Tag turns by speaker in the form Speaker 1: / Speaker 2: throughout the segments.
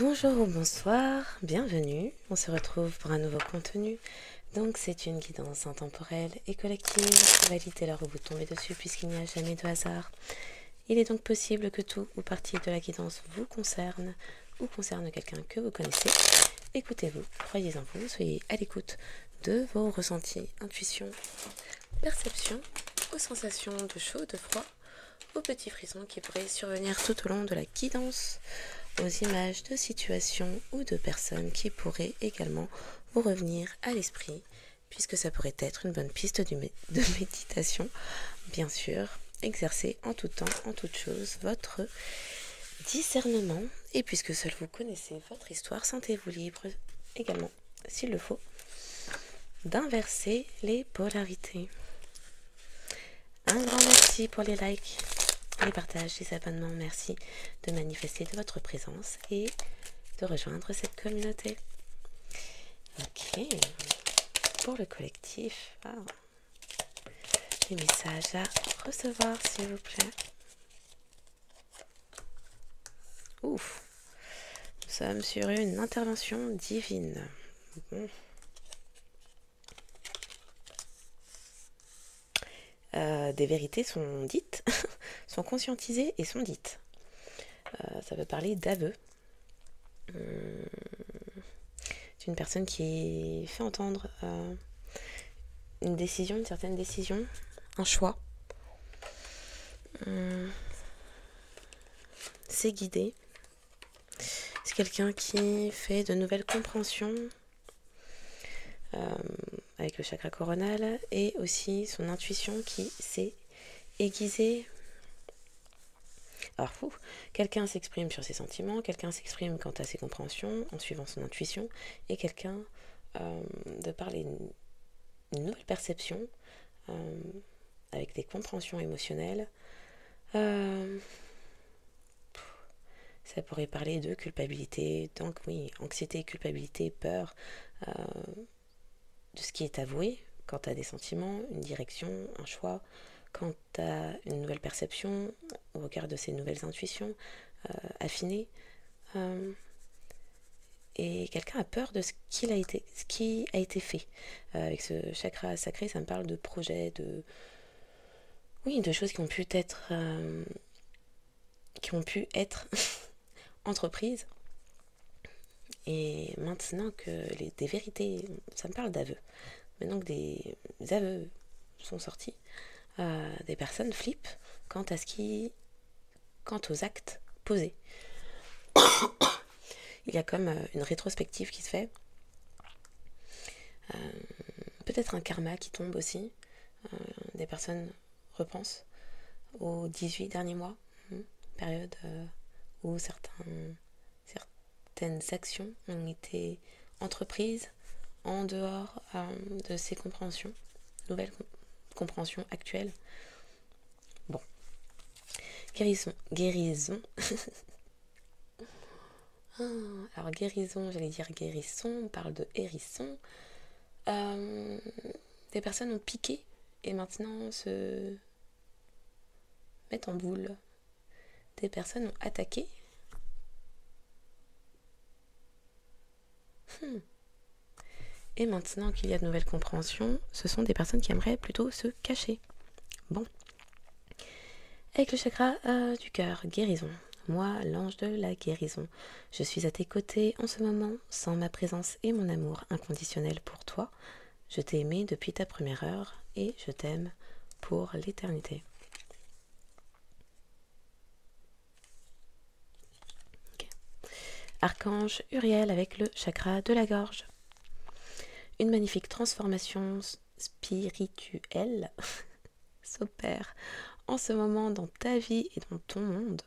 Speaker 1: Bonjour ou bonsoir, bienvenue, on se retrouve pour un nouveau contenu. Donc c'est une guidance intemporelle et collective, validez l'heure où vous tombez dessus puisqu'il n'y a jamais de hasard. Il est donc possible que tout ou partie de la guidance vous concerne ou concerne quelqu'un que vous connaissez. Écoutez-vous, croyez en vous, soyez à l'écoute de vos ressentis, intuitions, perceptions, aux sensations de chaud, de froid, aux petits frissons qui pourraient survenir tout au long de la guidance, aux images de situations ou de personnes qui pourraient également vous revenir à l'esprit, puisque ça pourrait être une bonne piste de méditation. Bien sûr, exercez en tout temps, en toute chose, votre discernement, et puisque seul vous connaissez votre histoire, sentez-vous libre également, s'il le faut, d'inverser les polarités. Un grand merci pour les likes, les partages, les abonnements. Merci de manifester de votre présence et de rejoindre cette communauté. Ok, pour le collectif, des messages à recevoir s'il vous plaît. Ouf, nous sommes sur une intervention divine. Bon. Des vérités sont dites, sont conscientisées et sont dites. Ça veut parler d'aveu. C'est une personne qui fait entendre une décision, une certaine décision, un choix. C'est guidé. C'est quelqu'un qui fait de nouvelles compréhensions avec le chakra coronal et aussi son intuition qui s'est aiguisée. Alors, quelqu'un s'exprime sur ses sentiments, quelqu'un s'exprime quant à ses compréhensions en suivant son intuition, et quelqu'un, de par une nouvelle perception, avec des compréhensions émotionnelles, ça pourrait parler de culpabilité, donc oui, anxiété, culpabilité, peur, de ce qui est avoué quant à des sentiments, une direction, un choix, quant à une nouvelle perception au regard de ces nouvelles intuitions affinées. Et quelqu'un a peur de ce qui a été fait. Avec ce chakra sacré, ça me parle de projets, de choses qui ont pu être entreprises. Et maintenant que des vérités, ça me parle d'aveux. Maintenant que des aveux sont sortis, des personnes flippent quant aux actes posés. Il y a comme une rétrospective qui se fait. Peut-être un karma qui tombe aussi. Des personnes repensent aux 18 derniers mois, période où certaines actions ont été entreprises en dehors de ces compréhensions, nouvelles compréhensions actuelles. Bon. Guérison. Alors guérison, j'allais dire guérisson, on parle de hérisson. Des personnes ont piqué et maintenant se mettent en boule. Des personnes ont attaqué. Et maintenant qu'il y a de nouvelles compréhensions, ce sont des personnes qui aimeraient plutôt se cacher. Bon. Avec le chakra du cœur, guérison. Moi, l'ange de la guérison. Je suis à tes côtés en ce moment, sans ma présence et mon amour inconditionnel pour toi. Je t'ai aimé depuis ta première heure et je t'aime pour l'éternité. Okay. Archange Uriel avec le chakra de la gorge. Une magnifique transformation spirituelle s'opère en ce moment dans ta vie et dans ton monde.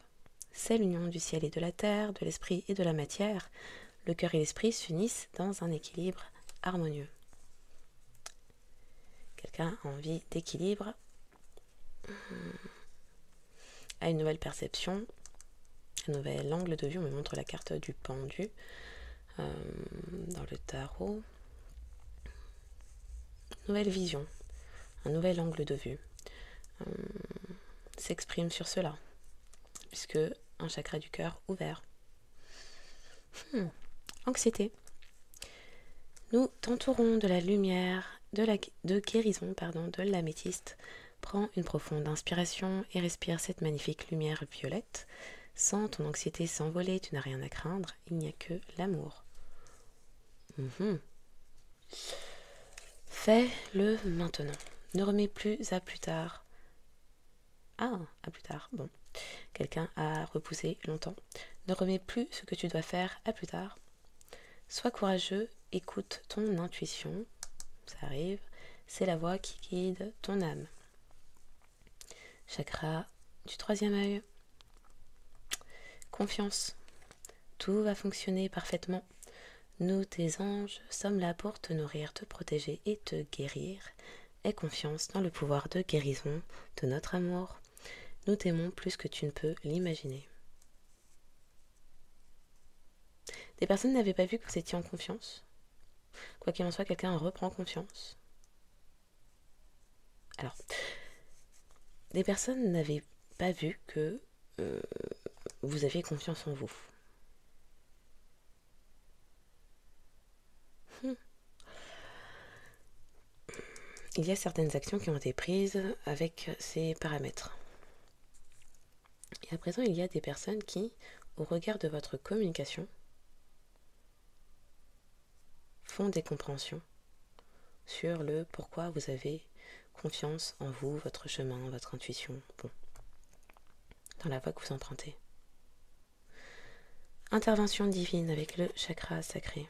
Speaker 1: C'est l'union du ciel et de la terre, de l'esprit et de la matière. Le cœur et l'esprit s'unissent dans un équilibre harmonieux. Quelqu'un a envie d'équilibre, a une nouvelle perception, un nouvel angle de vue. On me montre la carte du pendu dans le tarot. Nouvelle vision, un nouvel angle de vue s'exprime sur cela, puisque un chakra du cœur ouvert. Anxiété. Nous t'entourons de la lumière de guérison de l'améthyste. Prends une profonde inspiration et respire cette magnifique lumière violette. Sens ton anxiété s'envoler, tu n'as rien à craindre, il n'y a que l'amour. Fais-le maintenant. Ne remets plus à plus tard. Ah, à plus tard, bon. Quelqu'un a repoussé longtemps. Ne remets plus ce que tu dois faire à plus tard. Sois courageux, écoute ton intuition. Ça arrive, c'est la voix qui guide ton âme. Chakra du troisième œil. Confiance. Tout va fonctionner parfaitement. Nous, tes anges, sommes là pour te nourrir, te protéger et te guérir. Aie confiance dans le pouvoir de guérison de notre amour. Nous t'aimons plus que tu ne peux l'imaginer. Des personnes n'avaient pas vu que vous étiez en confiance. Quoi qu'il en soit, quelqu'un reprend confiance. Alors, des personnes n'avaient pas vu que vous aviez confiance en vous. Il y a certaines actions qui ont été prises avec ces paramètres. Et à présent, il y a des personnes qui, au regard de votre communication, font des compréhensions sur le pourquoi vous avez confiance en vous, votre chemin, votre intuition, dans la voie que vous empruntez. Intervention divine avec le chakra sacré.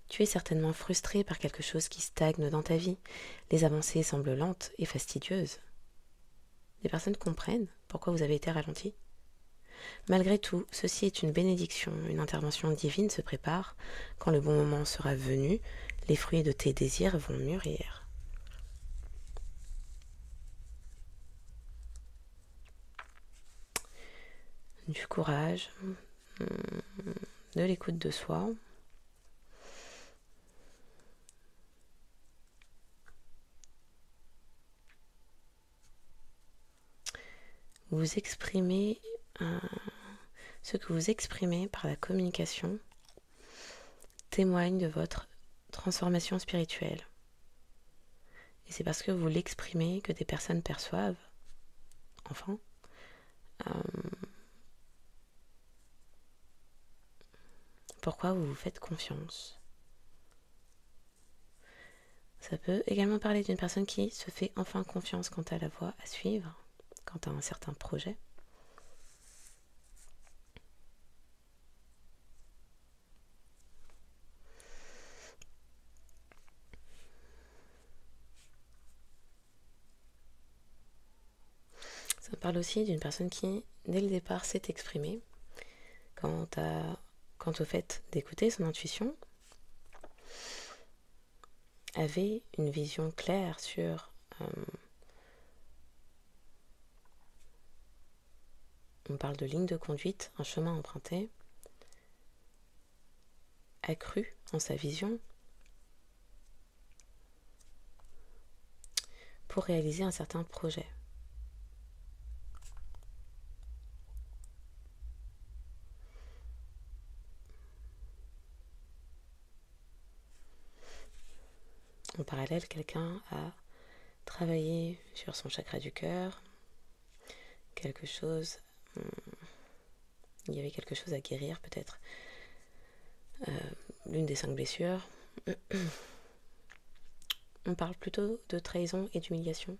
Speaker 1: Tu es certainement frustré par quelque chose qui stagne dans ta vie. Les avancées semblent lentes et fastidieuses. Les personnes comprennent pourquoi vous avez été ralenti. Malgré tout, ceci est une bénédiction, une intervention divine se prépare. Quand le bon moment sera venu, les fruits de tes désirs vont mûrir. Du courage, de l'écoute de soi. Vous exprimez ce que vous exprimez par la communication témoigne de votre transformation spirituelle. Et c'est parce que vous l'exprimez que des personnes perçoivent, enfin, pourquoi vous vous faites confiance. Ça peut également parler d'une personne qui se fait enfin confiance quant à la voie à suivre, quant à un certain projet. Ça parle aussi d'une personne qui, dès le départ, s'est exprimée quant au fait d'écouter son intuition, avait une vision claire sur on parle de ligne de conduite, un chemin emprunté, accru en sa vision pour réaliser un certain projet. En parallèle, quelqu'un a travaillé sur son chakra du cœur, il y avait quelque chose à guérir peut-être, l'une des 5 blessures. On parle plutôt de trahison et d'humiliation.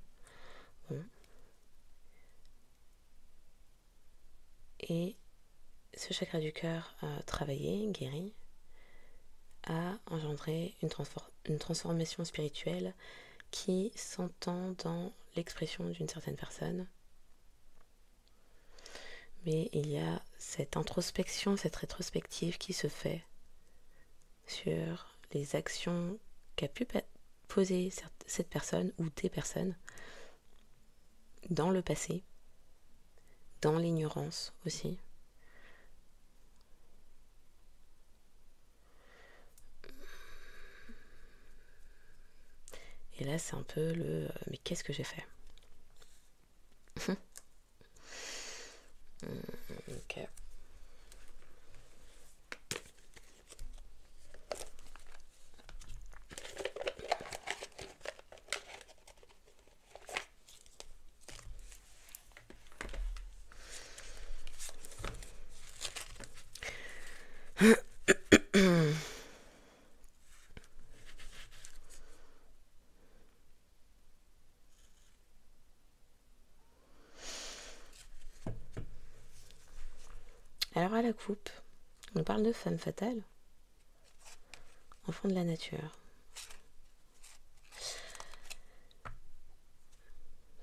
Speaker 1: Et ce chakra du cœur travaillé, guéri, a engendré une transformation spirituelle qui s'entend dans l'expression d'une certaine personne. Mais il y a cette introspection, cette rétrospective qui se fait sur les actions qu'a pu poser cette personne ou des personnes dans le passé, dans l'ignorance aussi. Et là, c'est un peu le « mais qu'est-ce que j'ai fait ?» Ok. la coupe, on parle de femme fatale, enfant de la nature.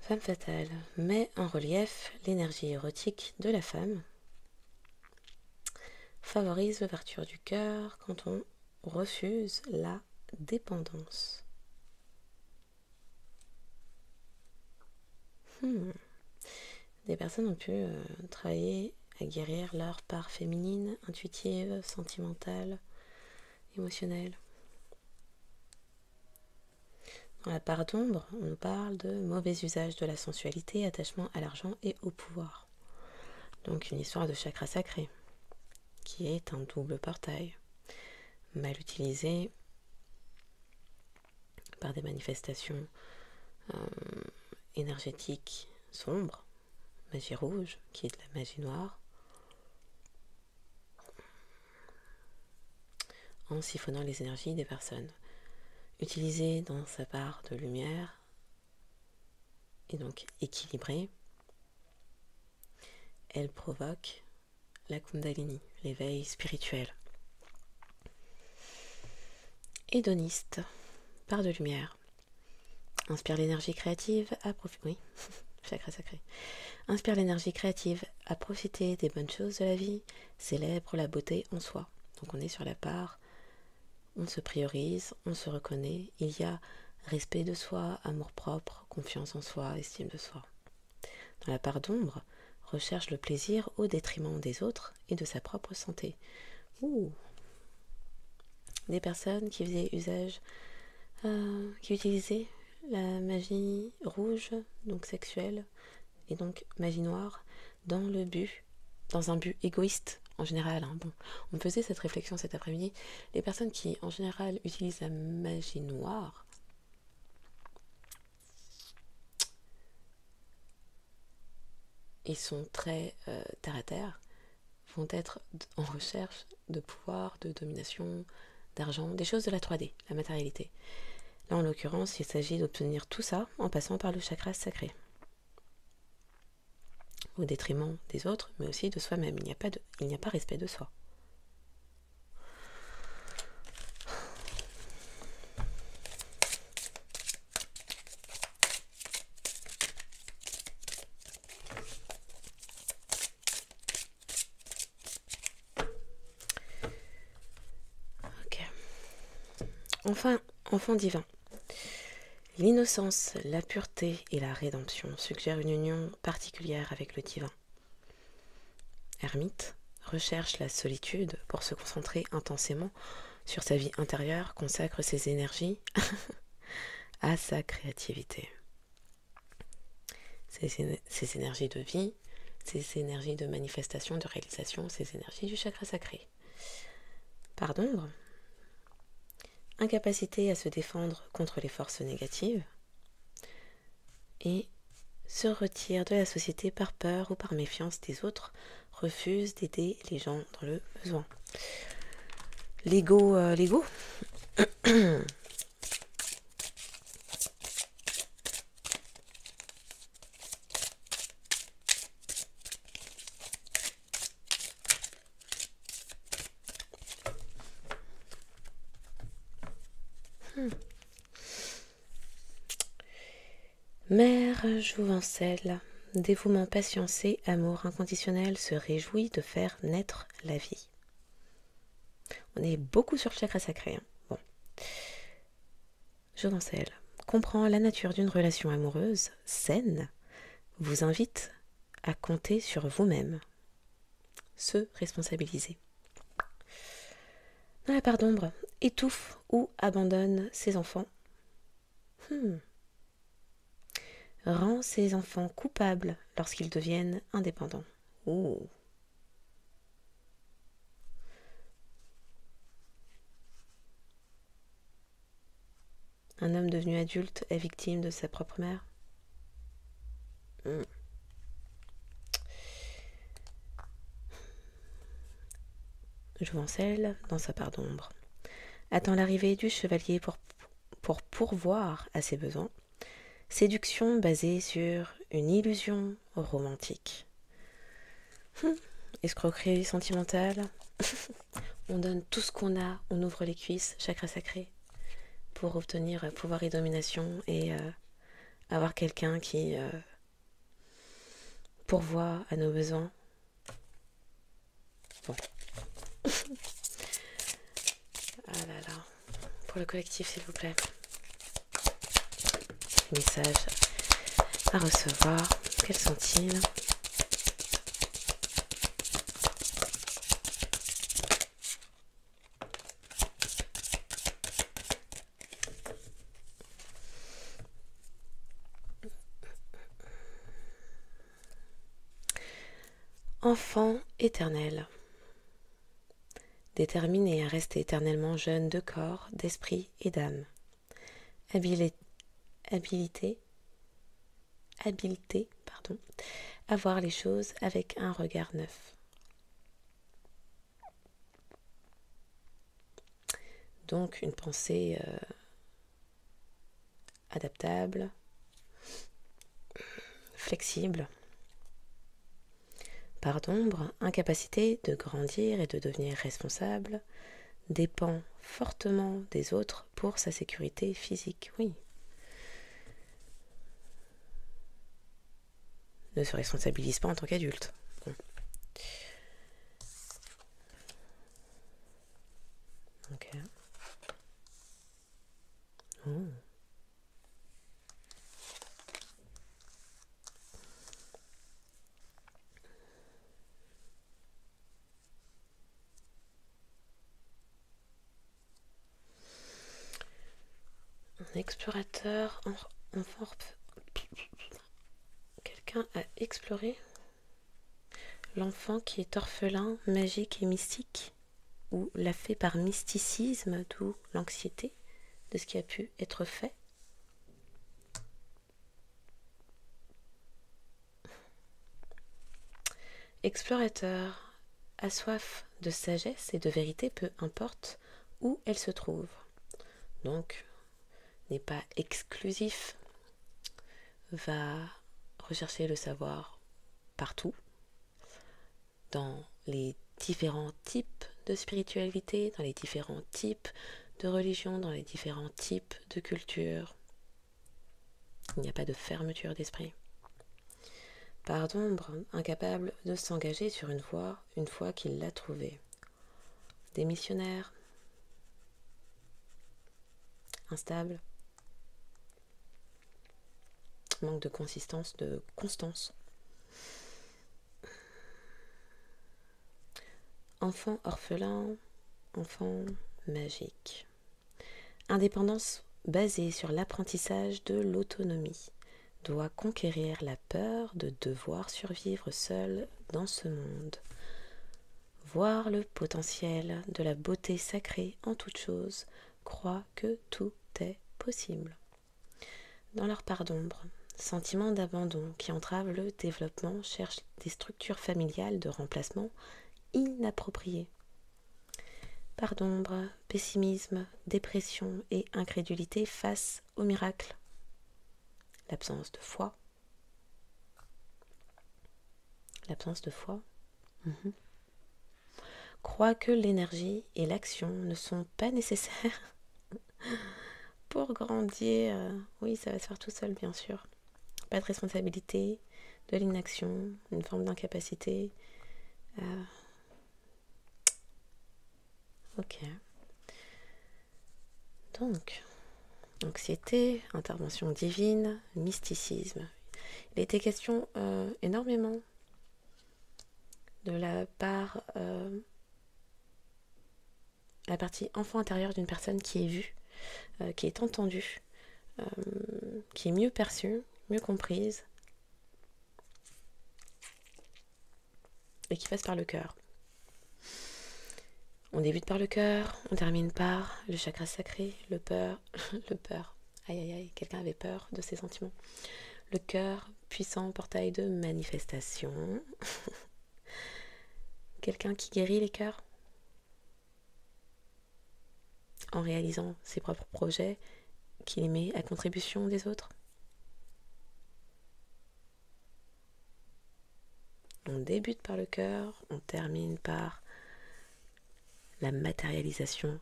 Speaker 1: Femme fatale met en relief l'énergie érotique de la femme, favorise l'ouverture du cœur quand on refuse la dépendance. Des personnes ont pu travailler à guérir leur part féminine, intuitive, sentimentale, émotionnelle. Dans la part d'ombre, on nous parle de mauvais usage de la sensualité, attachement à l'argent et au pouvoir. Donc une histoire de chakra sacré, qui est un double portail, mal utilisé par des manifestations énergétiques sombres, magie rouge, qui est de la magie noire, en siphonnant les énergies des personnes. Utilisée dans sa part de lumière, et donc équilibrée, elle provoque la Kundalini, l'éveil spirituel. Hédoniste, part de lumière, inspire l'énergie créative à profiter. Oui, chakra sacré. Inspire l'énergie créative à profiter des bonnes choses de la vie, célèbre la beauté en soi. Donc on est sur la part, on se priorise, on se reconnaît, il y a respect de soi, amour-propre, confiance en soi, estime de soi. Dans la part d'ombre, recherche le plaisir au détriment des autres et de sa propre santé. Des personnes qui faisaient usage, qui utilisaient la magie rouge, donc sexuelle, et donc magie noire, dans un but égoïste en général. Bon, on faisait cette réflexion cet après-midi. Les personnes qui en général utilisent la magie noire, et sont très terre à terre, vont être en recherche de pouvoir, de domination, d'argent, des choses de la 3D, la matérialité. Là, en l'occurrence, il s'agit d'obtenir tout ça en passant par le chakra sacré, au détriment des autres, mais aussi de soi-même. Il n'y a pas respect de soi. Enfin, enfant divin. L'innocence, la pureté et la rédemption suggèrent une union particulière avec le divin. Ermite recherche la solitude pour se concentrer intensément sur sa vie intérieure, consacre ses énergies à sa créativité. Ses énergies de vie, ses énergies de manifestation, de réalisation, ses énergies du chakra sacré. Part d'ombre, incapacité à se défendre contre les forces négatives et se retire de la société par peur ou par méfiance des autres, refuse d'aider les gens dans le besoin. L'ego. Mère Jouvencelle, dévouement patiencé, amour inconditionnel, se réjouit de faire naître la vie. On est beaucoup sur le chakra sacré. Bon. Jouvencelle comprend la nature d'une relation amoureuse saine, vous invite à compter sur vous-même, se responsabiliser. Dans la part d'ombre, étouffe ou abandonne ses enfants. Rend ses enfants coupables lorsqu'ils deviennent indépendants. Un homme devenu adulte est victime de sa propre mère. Jouvencelle, dans sa part d'ombre, attend l'arrivée du chevalier pour pourvoir à ses besoins. Séduction basée sur une illusion romantique. escroquerie sentimentale. On donne tout ce qu'on a, on ouvre les cuisses, chakra sacré, pour obtenir pouvoir et domination et avoir quelqu'un qui pourvoit à nos besoins. Bon. Ah là là. Pour le collectif, s'il vous plaît. Message à recevoir. Quels sont-ils? Enfant éternel. Déterminé à rester éternellement jeune de corps, d'esprit et d'âme. Habileté, à voir les choses avec un regard neuf. Donc une pensée adaptable, flexible. Part d'ombre, incapacité de grandir et de devenir responsable, dépend fortement des autres pour sa sécurité physique. Oui. Ne se responsabilise pas en tant qu'adulte. Bon. Ok. Oh. Un explorateur, enfant. Quelqu'un a exploré l'enfant qui est orphelin, magique et mystique, ou l'a fait par mysticisme, d'où l'anxiété de ce qui a pu être fait. Explorateur a soif de sagesse et de vérité, peu importe où elle se trouve. Donc, n'est pas exclusif, va rechercher le savoir partout, dans les différents types de spiritualité, dans les différents types de religion, dans les différents types de culture. Il n'y a pas de fermeture d'esprit. Part d'ombre, incapable de s'engager sur une voie une fois qu'il l'a trouvée. Démissionnaire, instable, manque de consistance, de constance. Enfant orphelin, enfant magique. Indépendance basée sur l'apprentissage de l'autonomie. Doit conquérir la peur de devoir survivre seul dans ce monde. Voir le potentiel de la beauté sacrée en toute chose, croit que tout est possible. Dans leur part d'ombre, sentiment d'abandon qui entrave le développement cherche des structures familiales de remplacement inappropriées. Part d'ombre, pessimisme, dépression et incrédulité face au miracle. L'absence de foi. Croit que l'énergie et l'action ne sont pas nécessaires pour grandir. Oui, ça va se faire tout seul, bien sûr. Pas de responsabilité, de l'inaction, une forme d'incapacité. Ok. Donc, anxiété, intervention divine, mysticisme. Il était question énormément de la partie enfant intérieur d'une personne qui est vue, qui est entendue, qui est mieux perçue, mieux comprise, et qui passe par le cœur. On débute par le cœur, on termine par le chakra sacré, le peur. Aïe aïe aïe, quelqu'un avait peur de ses sentiments. Le cœur, puissant portail de manifestation. Quelqu'un qui guérit les cœurs en réalisant ses propres projets, qui les met à contribution des autres. Donc débute par le cœur, on termine par la matérialisation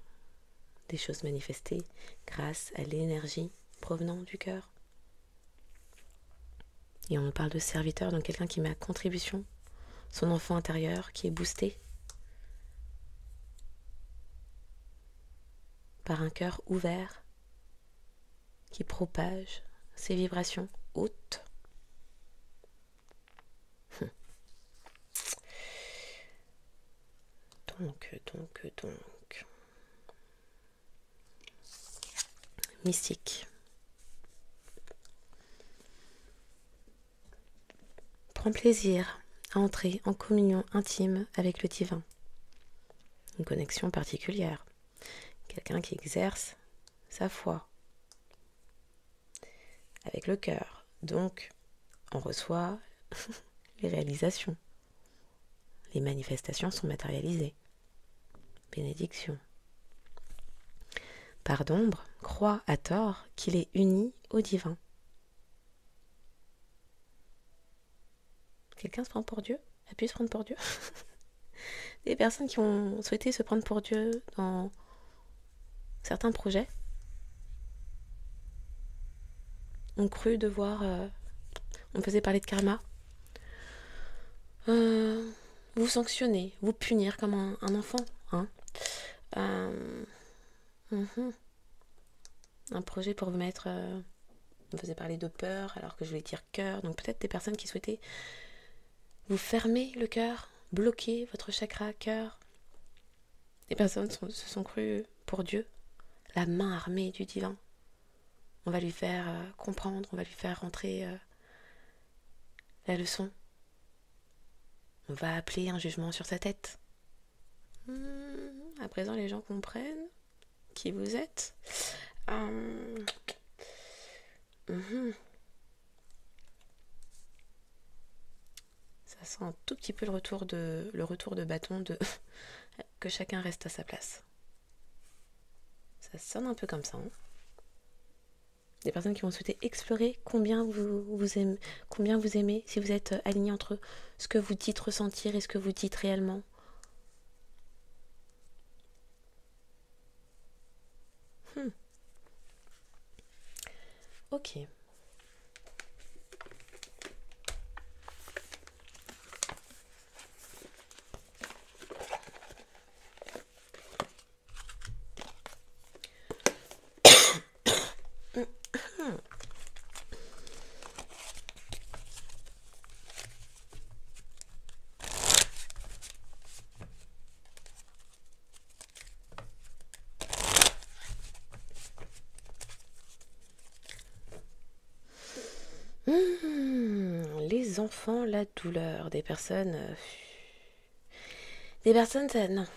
Speaker 1: des choses manifestées grâce à l'énergie provenant du cœur. Et on nous parle de serviteur, donc quelqu'un qui met à contribution son enfant intérieur qui est boosté par un cœur ouvert qui propage ses vibrations hautes. Donc. Mystique. Prends plaisir à entrer en communion intime avec le divin. Une connexion particulière. Quelqu'un qui exerce sa foi avec le cœur. Donc, on reçoit les réalisations. Les manifestations sont matérialisées. Bénédiction. Part d'ombre croit à tort qu'il est uni au divin. Quelqu'un se prend pour Dieu? A pu se prendre pour Dieu? Des personnes qui ont souhaité se prendre pour Dieu dans certains projets ont cru devoir... on faisait parler de karma. Vous sanctionner, vous punir comme un enfant. Hein. Un projet pour vous mettre... on faisait parler de peur alors que je voulais dire cœur. Donc peut-être des personnes qui souhaitaient vous fermer le cœur, bloquer votre chakra cœur. Les personnes se sont crues pour Dieu, la main armée du divin. On va lui faire comprendre, on va lui faire rentrer la leçon. On va appeler un jugement sur sa tête. À présent, les gens comprennent qui vous êtes. Ça sent un tout petit peu le retour de bâton de que chacun reste à sa place. Ça sonne un peu comme ça. Hein. Des personnes qui vont souhaiter explorer combien vous aimez, si vous êtes aligné entre ce que vous dites ressentir et ce que vous dites réellement. Ok. Les enfants, la douleur des personnes... non.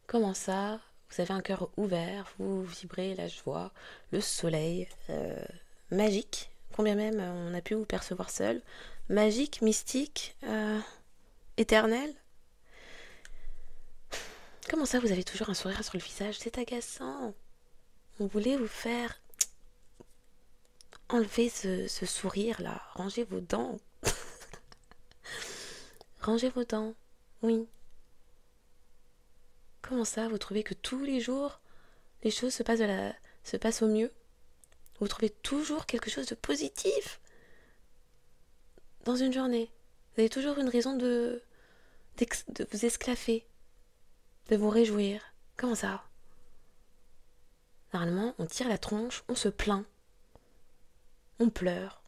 Speaker 1: Comment ça? Vous avez un cœur ouvert, vous vibrez la joie, le soleil, magique, combien même on a pu vous percevoir seul, magique, mystique, éternel. Comment ça vous avez toujours un sourire sur le visage? C'est agaçant. On voulait vous faire enlever ce sourire-là, rangez vos dents. Rangez vos dents, oui. Comment ça, vous trouvez que tous les jours, les choses se passent au mieux? Vous trouvez toujours quelque chose de positif dans une journée? Vous avez toujours une raison de vous esclaffer, de vous réjouir. Comment ça? Normalement, on tire la tronche, on se plaint, on pleure.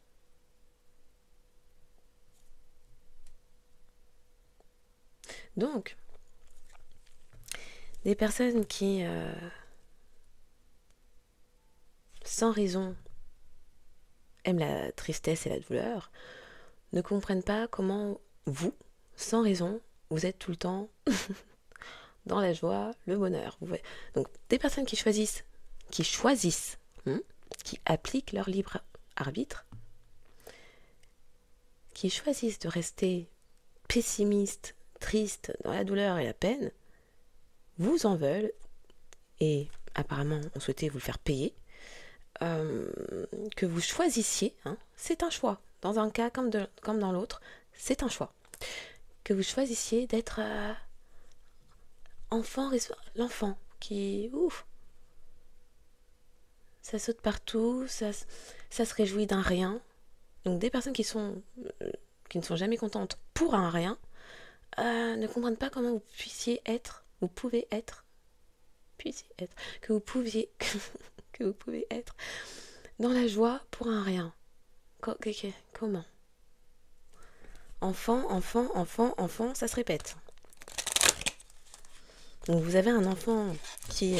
Speaker 1: Donc, des personnes qui, sans raison, aiment la tristesse et la douleur, ne comprennent pas comment vous, sans raison, vous êtes tout le temps dans la joie, le bonheur. Donc, des personnes qui choisissent, qui appliquent leur libre arbitre, qui choisissent de rester pessimistes, tristes, dans la douleur et la peine, vous en veulent, et apparemment on souhaitait vous le faire payer, que vous choisissiez, c'est un choix, dans un cas comme dans l'autre, c'est un choix. Que vous choisissiez d'être l'enfant qui, ouf, ça saute partout, ça se réjouit d'un rien. Donc des personnes qui ne sont jamais contentes pour un rien, ne comprennent pas comment vous pouvez être, que vous pouvez être dans la joie pour un rien. Comment? Enfant, ça se répète. Donc vous avez un enfant qui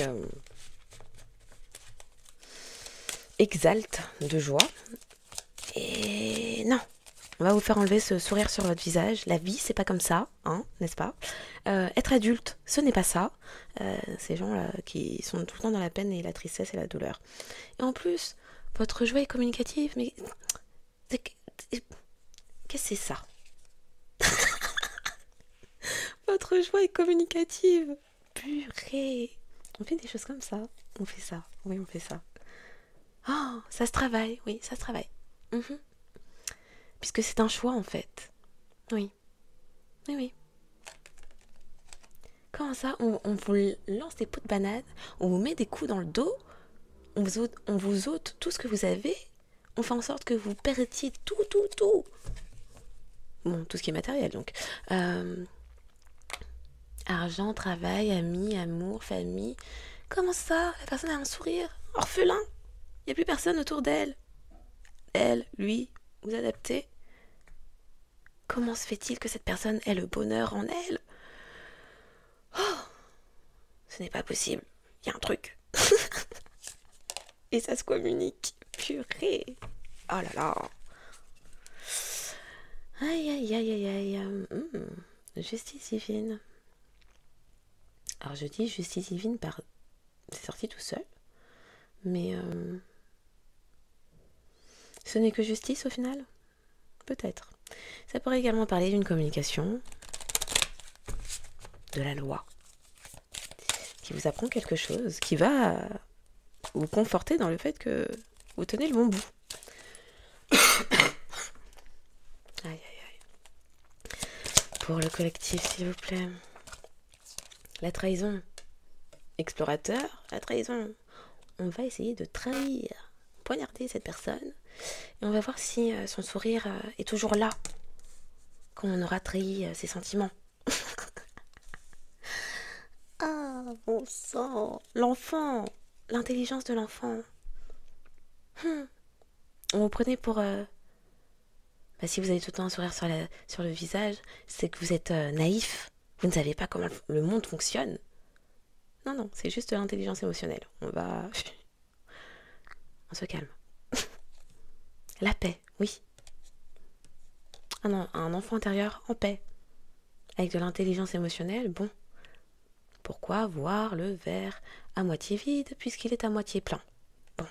Speaker 1: exalte de joie. Et non, on va vous faire enlever ce sourire sur votre visage. La vie, c'est pas comme ça, hein, n'est-ce pas? Être adulte, ce n'est pas ça. Ces gens-là qui sont tout le temps dans la peine et la tristesse et la douleur. Et en plus, votre joie est communicative, mais qu'est-ce que c'est ça? Votre joie est communicative. Purée. On fait des choses comme ça. On fait ça. Oui, on fait ça. Oh, ça se travaille. Oui, ça se travaille. Mhm. Puisque c'est un choix, en fait. Oui. Oui, oui. Comment ça, on vous lance des pots de banane, on vous met des coups dans le dos, on vous ôte tout ce que vous avez, on fait en sorte que vous perdiez tout. Bon, tout ce qui est matériel, donc. Argent, travail, amis, amour, famille. Comment ça? La personne a un sourire orphelin. Il n'y a plus personne autour d'elle. Elle, lui, vous adaptez. Comment se fait-il que cette personne ait le bonheur en elle? Oh, ce n'est pas possible. Il y a un truc. Et ça se communique. Purée. Oh là là. Aïe. Justice divine. Alors je dis justice divine par... C'est sorti tout seul. Mais... Ce n'est que justice au final? Peut-être. Ça pourrait également parler d'une communication, de la loi, qui vous apprend quelque chose, qui va vous conforter dans le fait que vous tenez le bon bout. Aïe. Pour le collectif, s'il vous plaît. La trahison. Explorateur, la trahison. On va essayer de trahir, poignarder cette personne, et on va voir si son sourire est toujours là quand on aura trahi ses sentiments. Ah, bon sang, l'enfant, l'intelligence de l'enfant. On vous prenait pour... si vous avez tout le temps un sourire sur le visage, c'est que vous êtes naïf. Vous ne savez pas comment le monde fonctionne. Non, c'est juste l'intelligence émotionnelle. On se calme. La paix, oui. Ah non, un enfant intérieur en paix. Avec de l'intelligence émotionnelle, bon. Pourquoi voir le verre à moitié vide puisqu'il est à moitié plein? Bon.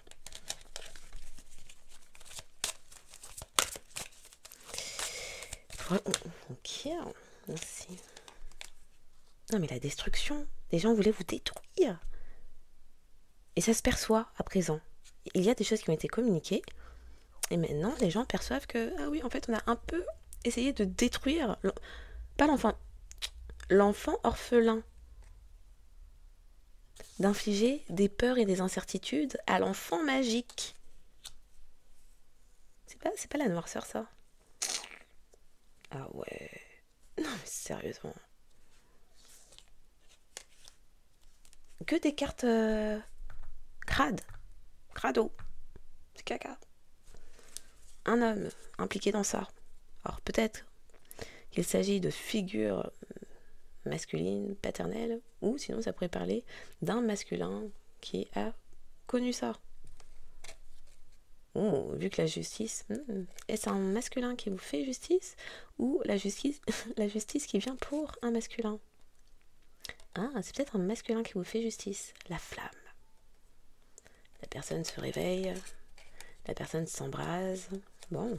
Speaker 1: Ok, merci. Non mais la destruction, les gens voulaient vous détruire. Et ça se perçoit à présent. Il y a des choses qui ont été communiquées. Et maintenant, les gens perçoivent que, ah oui, en fait, on a un peu essayé de détruire, pas l'enfant, l'enfant orphelin. D'infliger des peurs et des incertitudes à l'enfant magique. C'est pas la noirceur, ça? Ah ouais. Non, mais sérieusement. Que des cartes crades. Crado. C'est caca. Un homme impliqué dans ça. Alors peut-être qu'il s'agit de figures masculines, paternelles, ou sinon ça pourrait parler d'un masculin qui a connu ça. Oh, vu que la justice, est-ce un masculin qui vous fait justice ou la justice qui vient pour un masculin? Ah, c'est peut-être un masculin qui vous fait justice. La flamme. La personne se réveille, la personne s'embrase. Bon.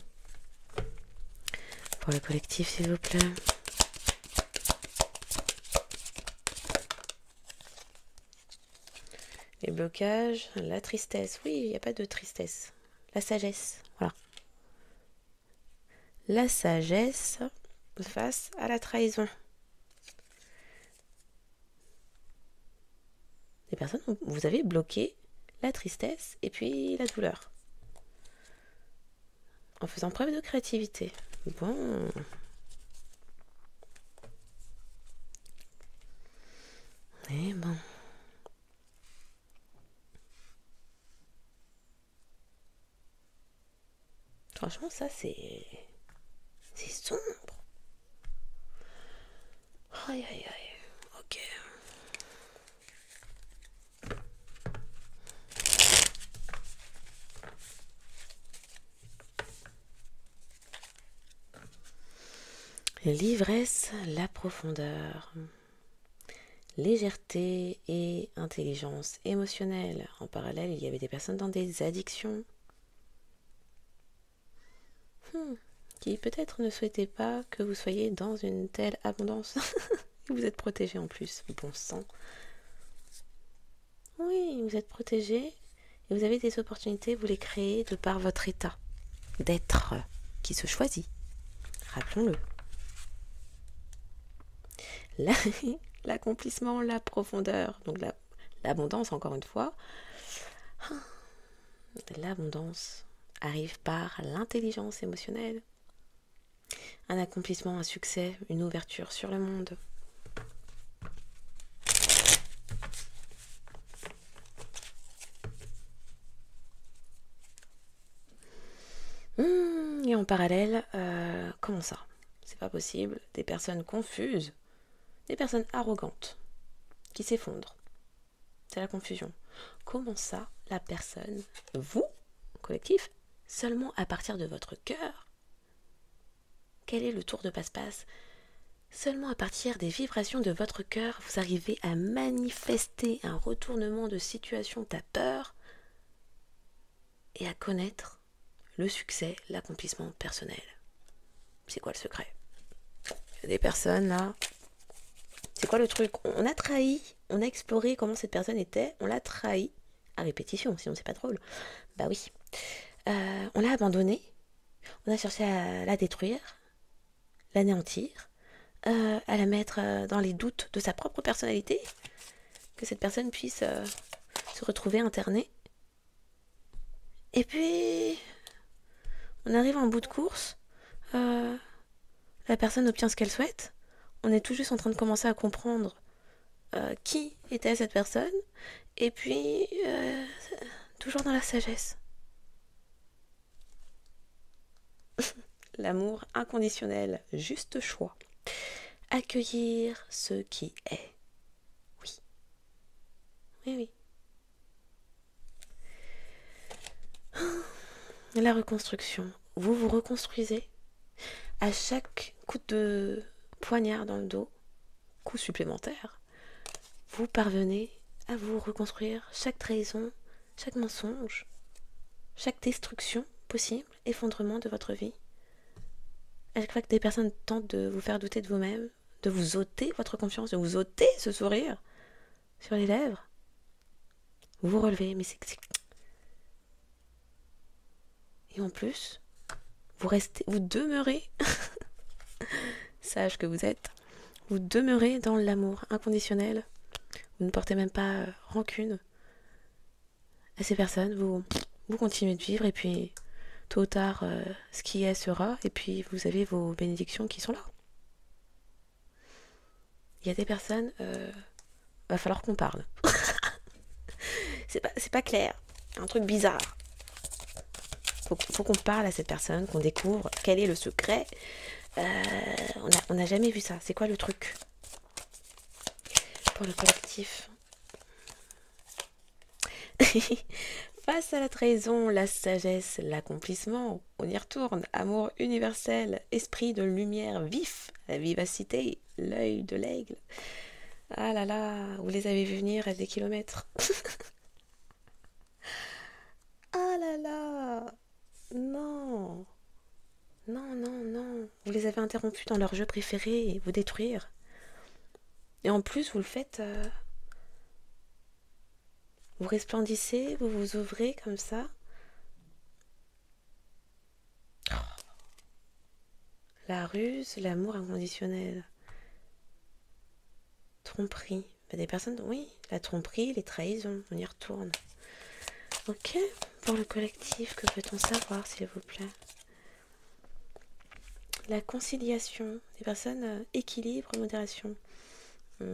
Speaker 1: Pour le collectif, s'il vous plaît. Les blocages, la tristesse. Oui, il n'y a pas de tristesse. La sagesse, voilà. La sagesse, face à la trahison. Les personnes, vous avez bloqué la tristesse et puis la douleur. En faisant preuve de créativité. Bon. Et bon. Franchement, ça, c'est sombre. Aïe, aïe, aïe. Ok. L'ivresse, la profondeur. Légèreté et intelligence émotionnelle. En parallèle, il y avait des personnes dans des addictions. Qui peut-être ne souhaitaient pas que vous soyez dans une telle abondance. Vous êtes protégé en plus, bon sang. Oui, vous êtes protégé et vous avez des opportunités, vous les créez de par votre état d'être qui se choisit. Rappelons-le. L'accomplissement, la profondeur, donc l'abondance encore une fois. L'abondance arrive par l'intelligence émotionnelle. Un accomplissement, un succès, une ouverture sur le monde. Et en parallèle, comment ça? C'est pas possible. Des personnes confuses, des personnes arrogantes, qui s'effondrent. C'est la confusion. Comment ça, la personne, vous, collectif, seulement à partir de votre cœur? Quel est le tour de passe-passe? Seulement à partir des vibrations de votre cœur, vous arrivez à manifester un retournement de situation de peur et à connaître le succès, l'accomplissement personnel. C'est quoi le secret? Il y a des personnes là. C'est quoi le truc? On a trahi, on a exploré comment cette personne était, on l'a trahi à répétition, sinon c'est pas drôle. Bah oui. On l'a abandonnée, on a cherché à la détruire, l'anéantir, à la mettre dans les doutes de sa propre personnalité, que cette personne puisse se retrouver internée. Et puis, on arrive en bout de course, la personne obtient ce qu'elle souhaite, on est tout juste en train de commencer à comprendre qui était cette personne, et puis, toujours dans la sagesse. L'amour inconditionnel, juste choix. Accueillir ce qui est. Oui. Oui, oui. La reconstruction. Vous vous reconstruisez à chaque coup de poignard dans le dos, coup supplémentaire. Vous parvenez à vous reconstruire chaque trahison, chaque mensonge, chaque destruction possible, effondrement de votre vie. À chaque fois que des personnes tentent de vous faire douter de vous-même, de vous ôter votre confiance, de vous ôter ce sourire sur les lèvres, vous vous relevez, mais c'est... Et en plus, vous demeurez, sage que vous êtes, vous demeurez dans l'amour inconditionnel. Vous ne portez même pas rancune à ces personnes. Vous continuez de vivre et puis tôt ou tard, ce qui est sera. Et puis vous avez vos bénédictions qui sont là. Il y a des personnes, va falloir qu'on parle. c'est pas clair. Un truc bizarre. Faut qu'on parle à cette personne, qu'on découvre quel est le secret. On n'a jamais vu ça. C'est quoi le truc pour le collectif? Face à la trahison, la sagesse, l'accomplissement, on y retourne. Amour universel, esprit de lumière vif, la vivacité, l'œil de l'aigle. Ah là là, vous les avez vus venir à des kilomètres. Ah là là, non. Non, non, non. Vous les avez interrompus dans leur jeu préféré, vous détruire. Et en plus, vous le faites... vous resplendissez, vous vous ouvrez comme ça. la ruse, l'amour inconditionnel. Tromperie. Bah, des personnes, oui, la tromperie, les trahisons, on y retourne. Ok, pour le collectif, que peut-on savoir, s'il vous plaît? La conciliation, des personnes équilibre, modération. Ça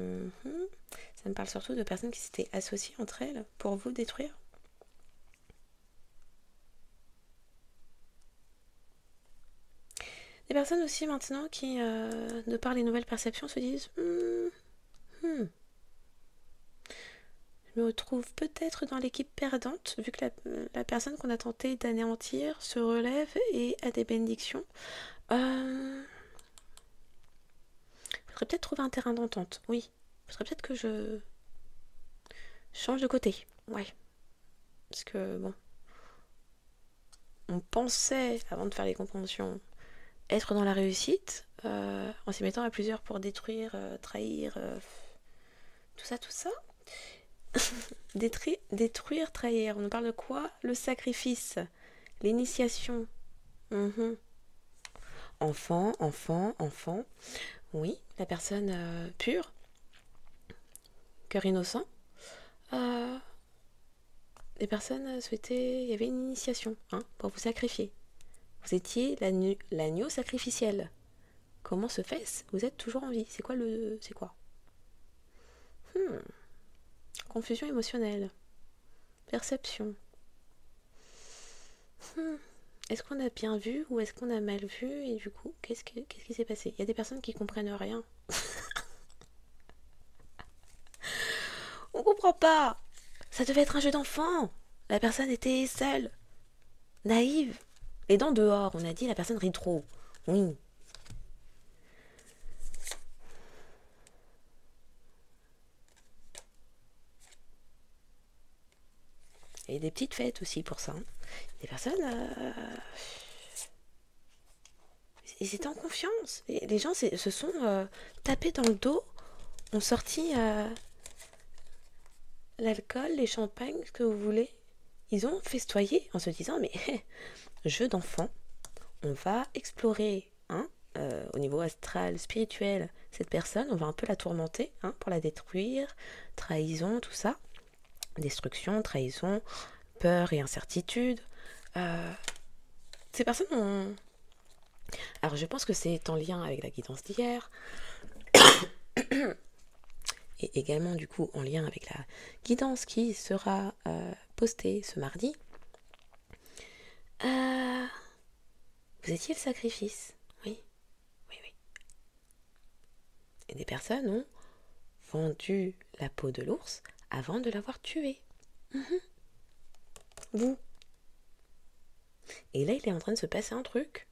Speaker 1: me parle surtout de personnes qui s'étaient associées entre elles pour vous détruire. Des personnes aussi maintenant qui, de par les nouvelles perceptions, se disent je me retrouve peut-être dans l'équipe perdante, vu que la personne qu'on a tenté d'anéantir se relève et a des bénédictions. Il faudrait peut-être trouver un terrain d'entente, oui. Il faudrait peut-être que je change de côté, ouais. Parce que, bon, on pensait, avant de faire les compréhensions, être dans la réussite, en s'y mettant à plusieurs pour détruire, trahir, tout ça. Détruire, trahir, on nous parle de quoi? Le sacrifice, l'initiation. Enfant, oui, la personne pure, cœur innocent. Les personnes souhaitaient, il y avait une initiation pour vous sacrifier. Vous étiez l'agneau sacrificiel. Comment se fait-ce? Vous êtes toujours en vie. C'est quoi Confusion émotionnelle. Perception. Est-ce qu'on a bien vu ou est-ce qu'on a mal vu? Et du coup, qu'est-ce qui s'est passé? Il y a des personnes qui comprennent rien. On comprend pas. Ça devait être un jeu d'enfant. La personne était seule. Naïve. Les dents dehors. On a dit la personne rit trop. Oui. Et des petites fêtes aussi pour ça. Des personnes... ils étaient en confiance. Et les gens se sont tapés dans le dos, ont sorti l'alcool, les champagnes, ce que vous voulez. Ils ont festoyé en se disant, mais jeu d'enfant, on va explorer au niveau astral, spirituel, cette personne, on va un peu la tourmenter pour la détruire, trahison, tout ça. Destruction, trahison, peur et incertitude. Ces personnes ont... Alors je pense que c'est en lien avec la guidance d'hier et également du coup en lien avec la guidance qui sera postée ce mardi. Vous étiez le sacrifice, oui. Et des personnes ont vendu la peau de l'ours avant de l'avoir tué. Vous. Et là, il est en train de se passer un truc.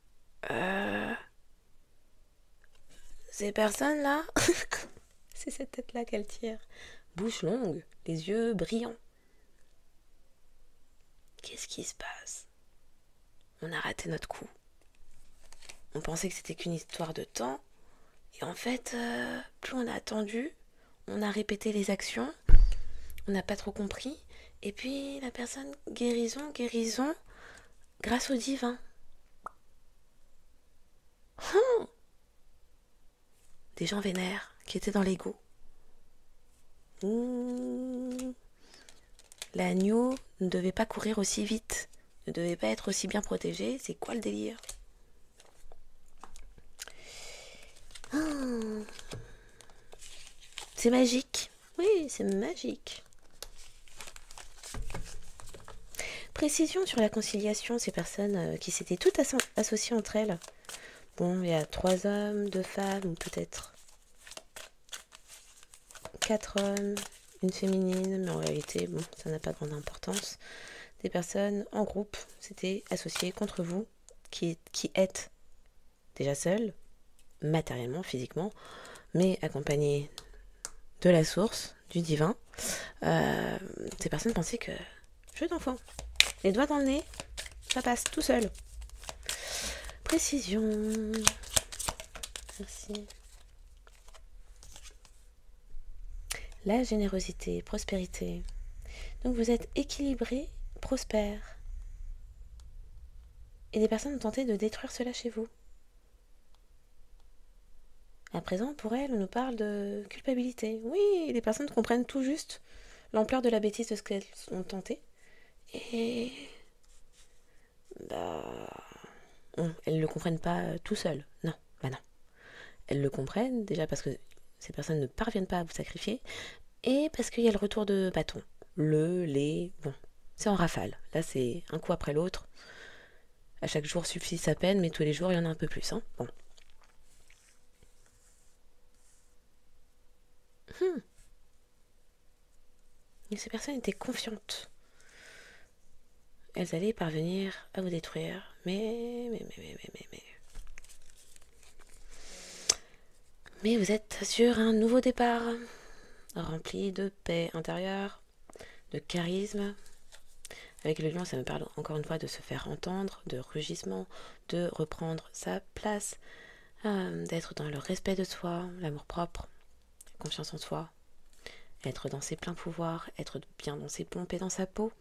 Speaker 1: Ces personnes-là, c'est cette tête-là qu'elle tire. Bouche longue, les yeux brillants. Qu'est-ce qui se passe? On a raté notre coup. On pensait que c'était qu'une histoire de temps. Et en fait, plus on a attendu, on a répété les actions, on n'a pas trop compris. Et puis la personne, guérison, grâce au divin. Des gens vénères qui étaient dans l'ego. L'agneau ne devait pas courir aussi vite, ne devait pas être aussi bien protégé. C'est quoi le délire? C'est magique. Oui, c'est magique. Précision sur la conciliation, ces personnes qui s'étaient toutes associées entre elles. Bon, il y a 3 hommes, 2 femmes, ou peut-être 4 hommes, une féminine, mais en réalité, bon, ça n'a pas grande importance. Des personnes en groupe s'étaient associées contre vous, qui êtes déjà seuls, matériellement, physiquement, mais accompagnés de la source, du divin. Ces personnes pensaient que jeu d'enfant, les doigts dans le nez, ça passe tout seul. Précision. Merci. La générosité, prospérité. Donc vous êtes équilibré, prospère. Et des personnes ont tenté de détruire cela chez vous. À présent, pour elle, on nous parle de culpabilité. Oui, les personnes comprennent tout juste l'ampleur de la bêtise de ce qu'elles ont tenté. Et bah, elles ne le comprennent pas tout seules. Non, bah non. Elles le comprennent déjà parce que ces personnes ne parviennent pas à vous sacrifier et parce qu'il y a le retour de bâton. Bon, c'est en rafale. Là, c'est un coup après l'autre. À chaque jour suffit sa peine, mais tous les jours, il y en a un peu plus. Hein. Bon. Et ces personnes étaient confiantes. Elles allaient parvenir à vous détruire. Mais vous êtes sur un nouveau départ, rempli de paix intérieure, de charisme. Avec le lion, ça me parle encore une fois de se faire entendre, de rugissement, de reprendre sa place, d'être dans le respect de soi, l'amour propre, la confiance en soi, être dans ses pleins pouvoirs, être bien dans ses pompes et dans sa peau.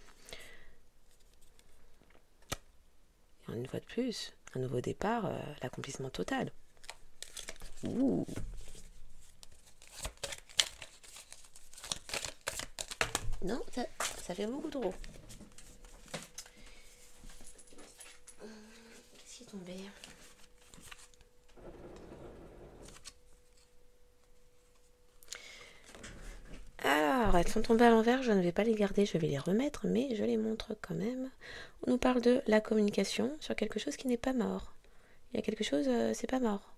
Speaker 1: Et une fois de plus, un nouveau départ, l'accomplissement total. Ouh. Non, ça fait beaucoup trop. Qu'est-ce qui est tombé ? Alors, elles sont tombées à l'envers, je ne vais pas les garder, je vais les remettre, mais je les montre quand même. On nous parle de la communication sur quelque chose qui n'est pas mort. Il y a quelque chose, c'est pas mort.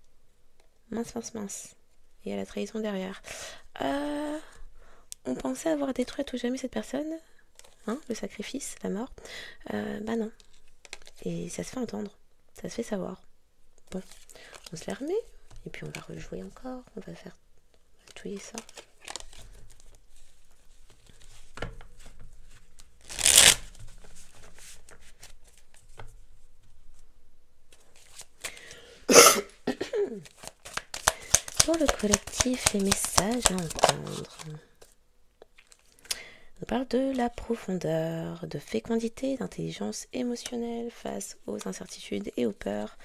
Speaker 1: Mince. Il y a la trahison derrière. On pensait avoir détruit à tout jamais cette personne, hein, le sacrifice, la mort. Bah non. Et ça se fait entendre, ça se fait savoir. Bon, on se les remet, et puis on va rejouer encore, on va faire touiller ça. Pour le collectif, les messages à entendre. On parle de la profondeur, de fécondité, d'intelligence émotionnelle face aux incertitudes et aux peurs.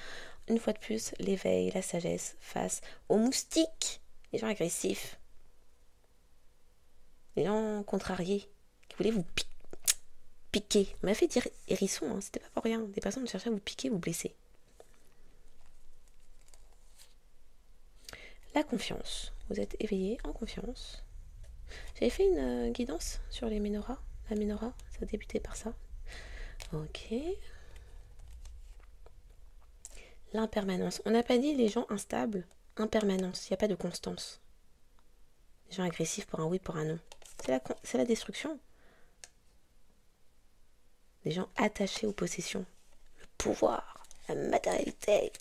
Speaker 1: Une fois de plus, l'éveil, la sagesse face aux moustiques, les gens agressifs, les gens contrariés, qui voulaient vous piquer. On m'a fait dire hérisson, hein, c'était pas pour rien. Des personnes cherchaient à vous piquer, vous blesser. La confiance. Vous êtes éveillé en confiance. J'avais fait une guidance sur les menorahs. La menorah, ça a débuté par ça. Ok. L'impermanence. On n'a pas dit les gens instables. Impermanence. Il n'y a pas de constance. Les gens agressifs pour un oui, pour un non. C'est la destruction. Des gens attachés aux possessions. Le pouvoir. La matérialité.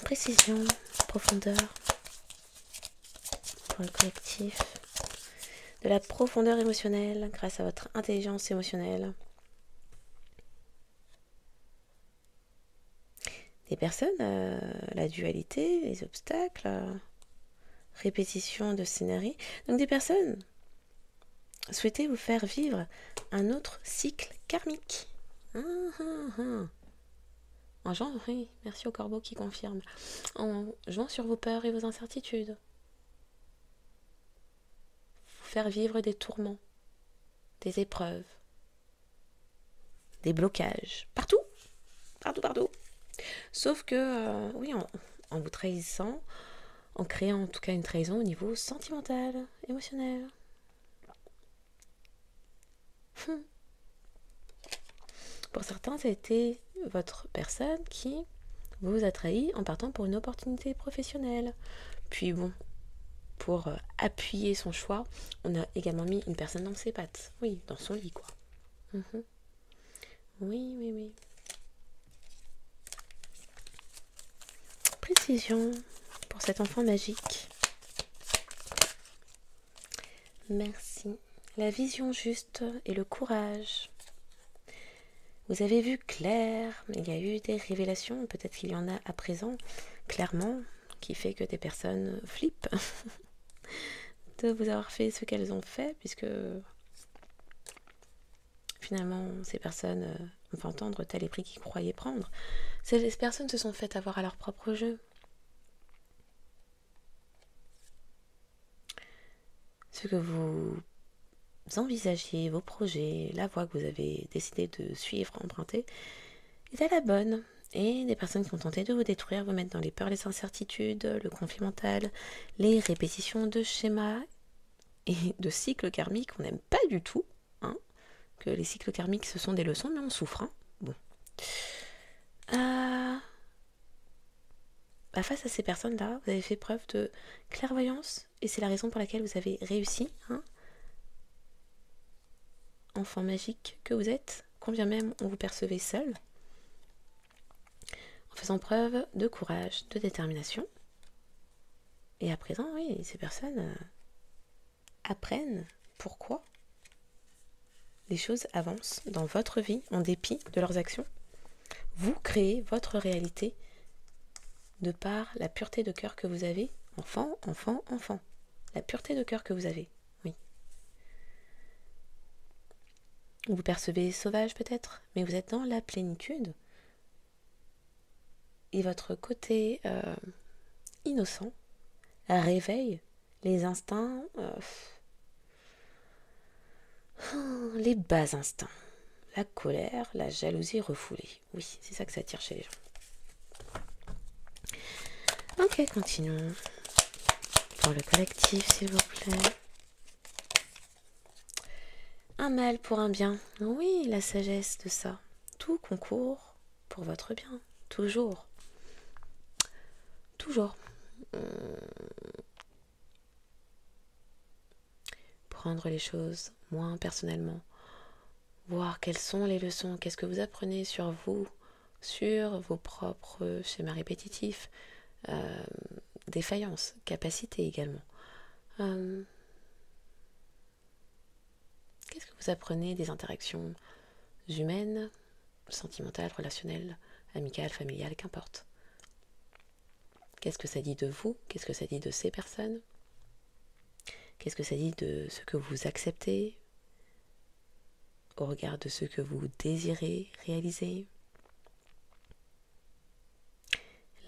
Speaker 1: Précision. Profondeur. Pour le collectif. De la profondeur émotionnelle grâce à votre intelligence émotionnelle. Des personnes, la dualité, les obstacles, répétition de scénarii. Donc des personnes souhaitez vous faire vivre un autre cycle karmique. En jouant, oui, merci au corbeau qui confirme. En jouant sur vos peurs et vos incertitudes. Vous faire vivre des tourments, des épreuves, des blocages. Partout. Sauf que, oui, en vous trahissant, en créant en tout cas une trahison au niveau sentimental, émotionnel. Pour certains, ça a été votre personne qui vous a trahi en partant pour une opportunité professionnelle. Puis bon, pour appuyer son choix, on a également mis une personne dans ses pattes. Oui, dans son lit, quoi. Oui. Précision pour cet enfant magique. Merci. La vision juste et le courage. Vous avez vu clair, il y a eu des révélations, peut-être qu'il y en a à présent, clairement, qui fait que des personnes flippent de vous avoir fait ce qu'elles ont fait, puisque finalement, ces personnes ont fait entendre tel les prix qu'ils croyaient prendre. Ces personnes se sont faites avoir à leur propre jeu. ce que vous envisagiez, vos projets, la voie que vous avez décidé de suivre, emprunter, est à la bonne. Et des personnes qui ont tenté de vous détruire, vous mettre dans les peurs, les incertitudes, le conflit mental, les répétitions de schémas et de cycles karmiques qu'on n'aime pas du tout. Hein, que les cycles karmiques, ce sont des leçons, mais on souffre. Hein. Bon. Face à ces personnes-là, vous avez fait preuve de clairvoyance et c'est la raison pour laquelle vous avez réussi. Hein, enfant magique que vous êtes, combien même on vous percevait seul, en faisant preuve de courage, de détermination. Et à présent, oui, ces personnes apprennent pourquoi les choses avancent dans votre vie en dépit de leurs actions. Vous créez votre réalité de par la pureté de cœur que vous avez. Enfant, enfant, enfant. La pureté de cœur que vous avez, oui. Vous vous percevez sauvage peut-être, mais vous êtes dans la plénitude. Et votre côté innocent réveille les instincts, les bas instincts. La colère, la jalousie refoulée. Oui, c'est ça que ça attire chez les gens. Ok, continuons. Pour le collectif, s'il vous plaît. Un mal pour un bien. Oui, la sagesse de ça. Tout concourt pour votre bien. Toujours. Toujours. Prendre les choses moins personnellement. Voir quelles sont les leçons, qu'est-ce que vous apprenez sur vous, sur vos propres schémas répétitifs, défaillances, capacités également. Qu'est-ce que vous apprenez des interactions humaines, sentimentales, relationnelles, amicales, familiales, qu'importe. Qu'est-ce que ça dit de vous? Qu'est-ce que ça dit de ces personnes? Qu'est-ce que ça dit de ce que vous acceptez au regard de ce que vous désirez réaliser?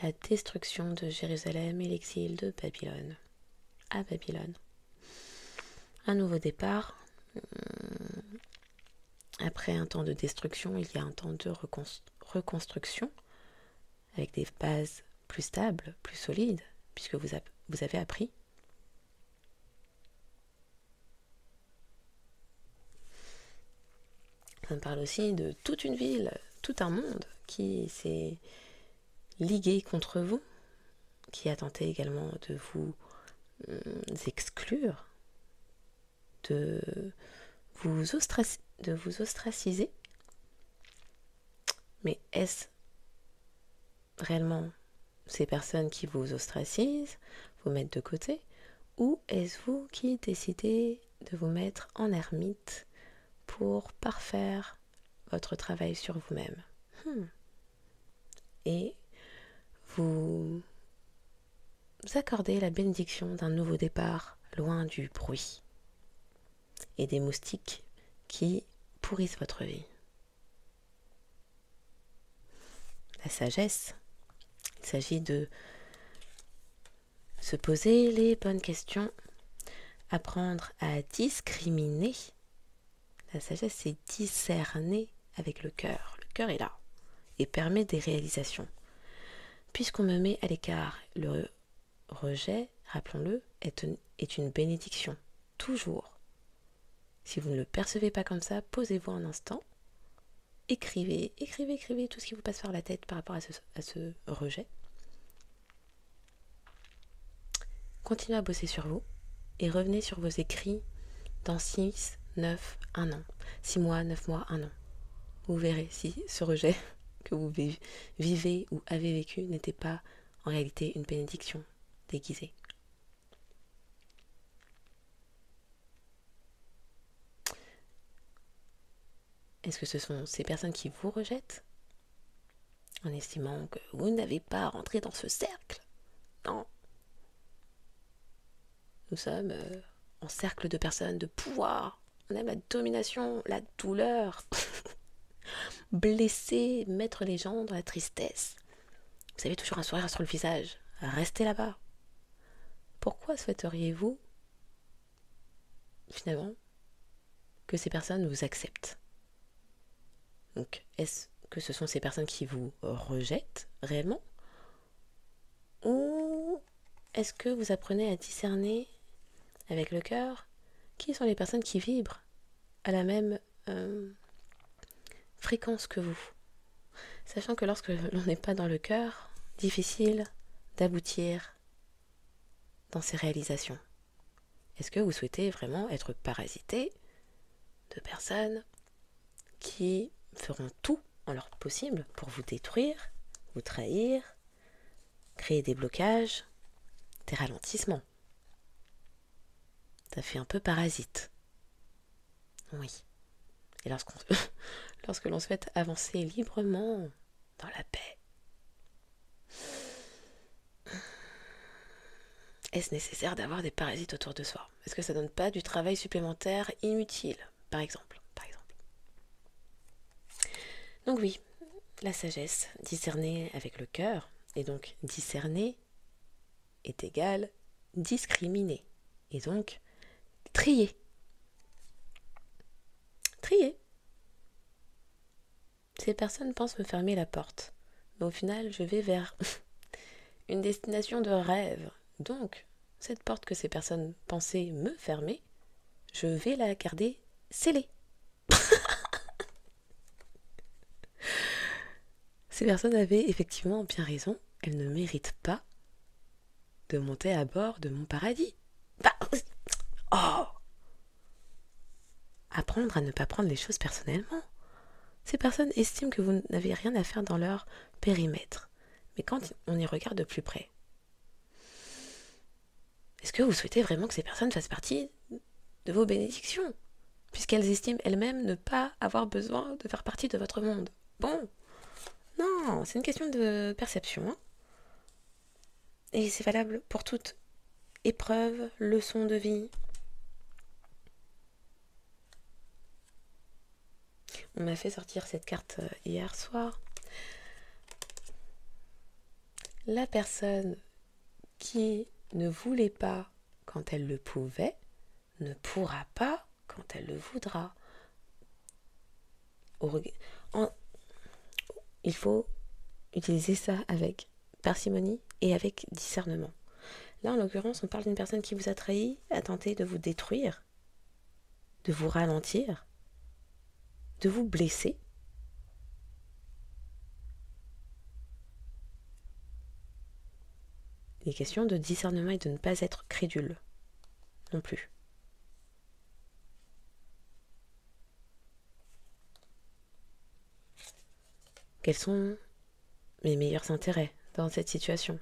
Speaker 1: La destruction de Jérusalem et l'exil de Babylone. À Babylone. Un nouveau départ. Après un temps de destruction, il y a un temps de reconstruction avec des bases plus stables, plus solides, puisque vous avez appris. Ça me parle aussi de toute une ville, tout un monde qui s'est ligué contre vous, qui a tenté également de vous exclure, de vous ostraciser. Mais est-ce réellement ces personnes qui vous ostracisent, vous mettent de côté, ou est-ce vous qui décidez de vous mettre en ermite pour parfaire votre travail sur vous-même et vous accordez la bénédiction d'un nouveau départ loin du bruit et des moustiques qui pourrissent votre vie. La sagesse, il s'agit de se poser les bonnes questions, apprendre à discriminer. La sagesse, c'est discerner avec le cœur. Le cœur est là et permet des réalisations. Puisqu'on me met à l'écart, le rejet, rappelons-le, est une bénédiction. Toujours. Si vous ne le percevez pas comme ça, posez-vous un instant. Écrivez tout ce qui vous passe par la tête par rapport à ce rejet. Continuez à bosser sur vous et revenez sur vos écrits dans 6, 9, 1 an. 6 mois, 9 mois, 1 an. Vous verrez si ce rejet que vous vivez ou avez vécu n'était pas en réalité une bénédiction déguisée. Est-ce que ce sont ces personnes qui vous rejettent en estimant que vous n'avez pas rentré dans ce cercle? Non. Nous sommes en cercle de personnes de pouvoir. On aime la domination, la douleur. Blesser, mettre les gens dans la tristesse. Vous avez toujours un sourire sur le visage. Restez là-bas. Pourquoi souhaiteriez-vous finalement, que ces personnes vous acceptent? Donc, est-ce que ce sont ces personnes qui vous rejettent réellement? Ou est-ce que vous apprenez à discerner avec le cœur qui sont les personnes qui vibrent à la même fréquence que vous? Sachant que lorsque l'on n'est pas dans le cœur, difficile d'aboutir dans ces réalisations. Est-ce que vous souhaitez vraiment être parasité de personnes qui feront tout en leur possible pour vous détruire, vous trahir, créer des blocages, des ralentissements? Ça fait un peu parasite. Oui. Et lorsque l'on souhaite avancer librement dans la paix, est-ce nécessaire d'avoir des parasites autour de soi? Est-ce que ça ne donne pas du travail supplémentaire inutile, par exemple? Donc oui, la sagesse, discerner avec le cœur, et donc discerner est égal discriminer, et donc trier. Trier. Ces personnes pensent me fermer la porte, mais au final, je vais vers une destination de rêve. Donc, cette porte que ces personnes pensaient me fermer, je vais la garder scellée. Ces personnes avaient effectivement bien raison, elles ne méritent pas de monter à bord de mon paradis. Apprendre à ne pas prendre les choses personnellement. Ces personnes estiment que vous n'avez rien à faire dans leur périmètre. Mais quand on y regarde de plus près, est-ce que vous souhaitez vraiment que ces personnes fassent partie de vos bénédictions, puisqu'elles estiment elles-mêmes ne pas avoir besoin de faire partie de votre monde? Bon, non, c'est une question de perception. Hein. Et c'est valable pour toute épreuve, leçon de vie. On m'a fait sortir cette carte hier soir. La personne qui ne voulait pas quand elle le pouvait, ne pourra pas quand elle le voudra. Il faut utiliser ça avec parcimonie et avec discernement. Là, en l'occurrence, on parle d'une personne qui vous a trahi, a tenté de vous détruire, de vous ralentir, de vous blesser. Il est question de discernement et de ne pas être crédule non plus. Quels sont mes meilleurs intérêts dans cette situation?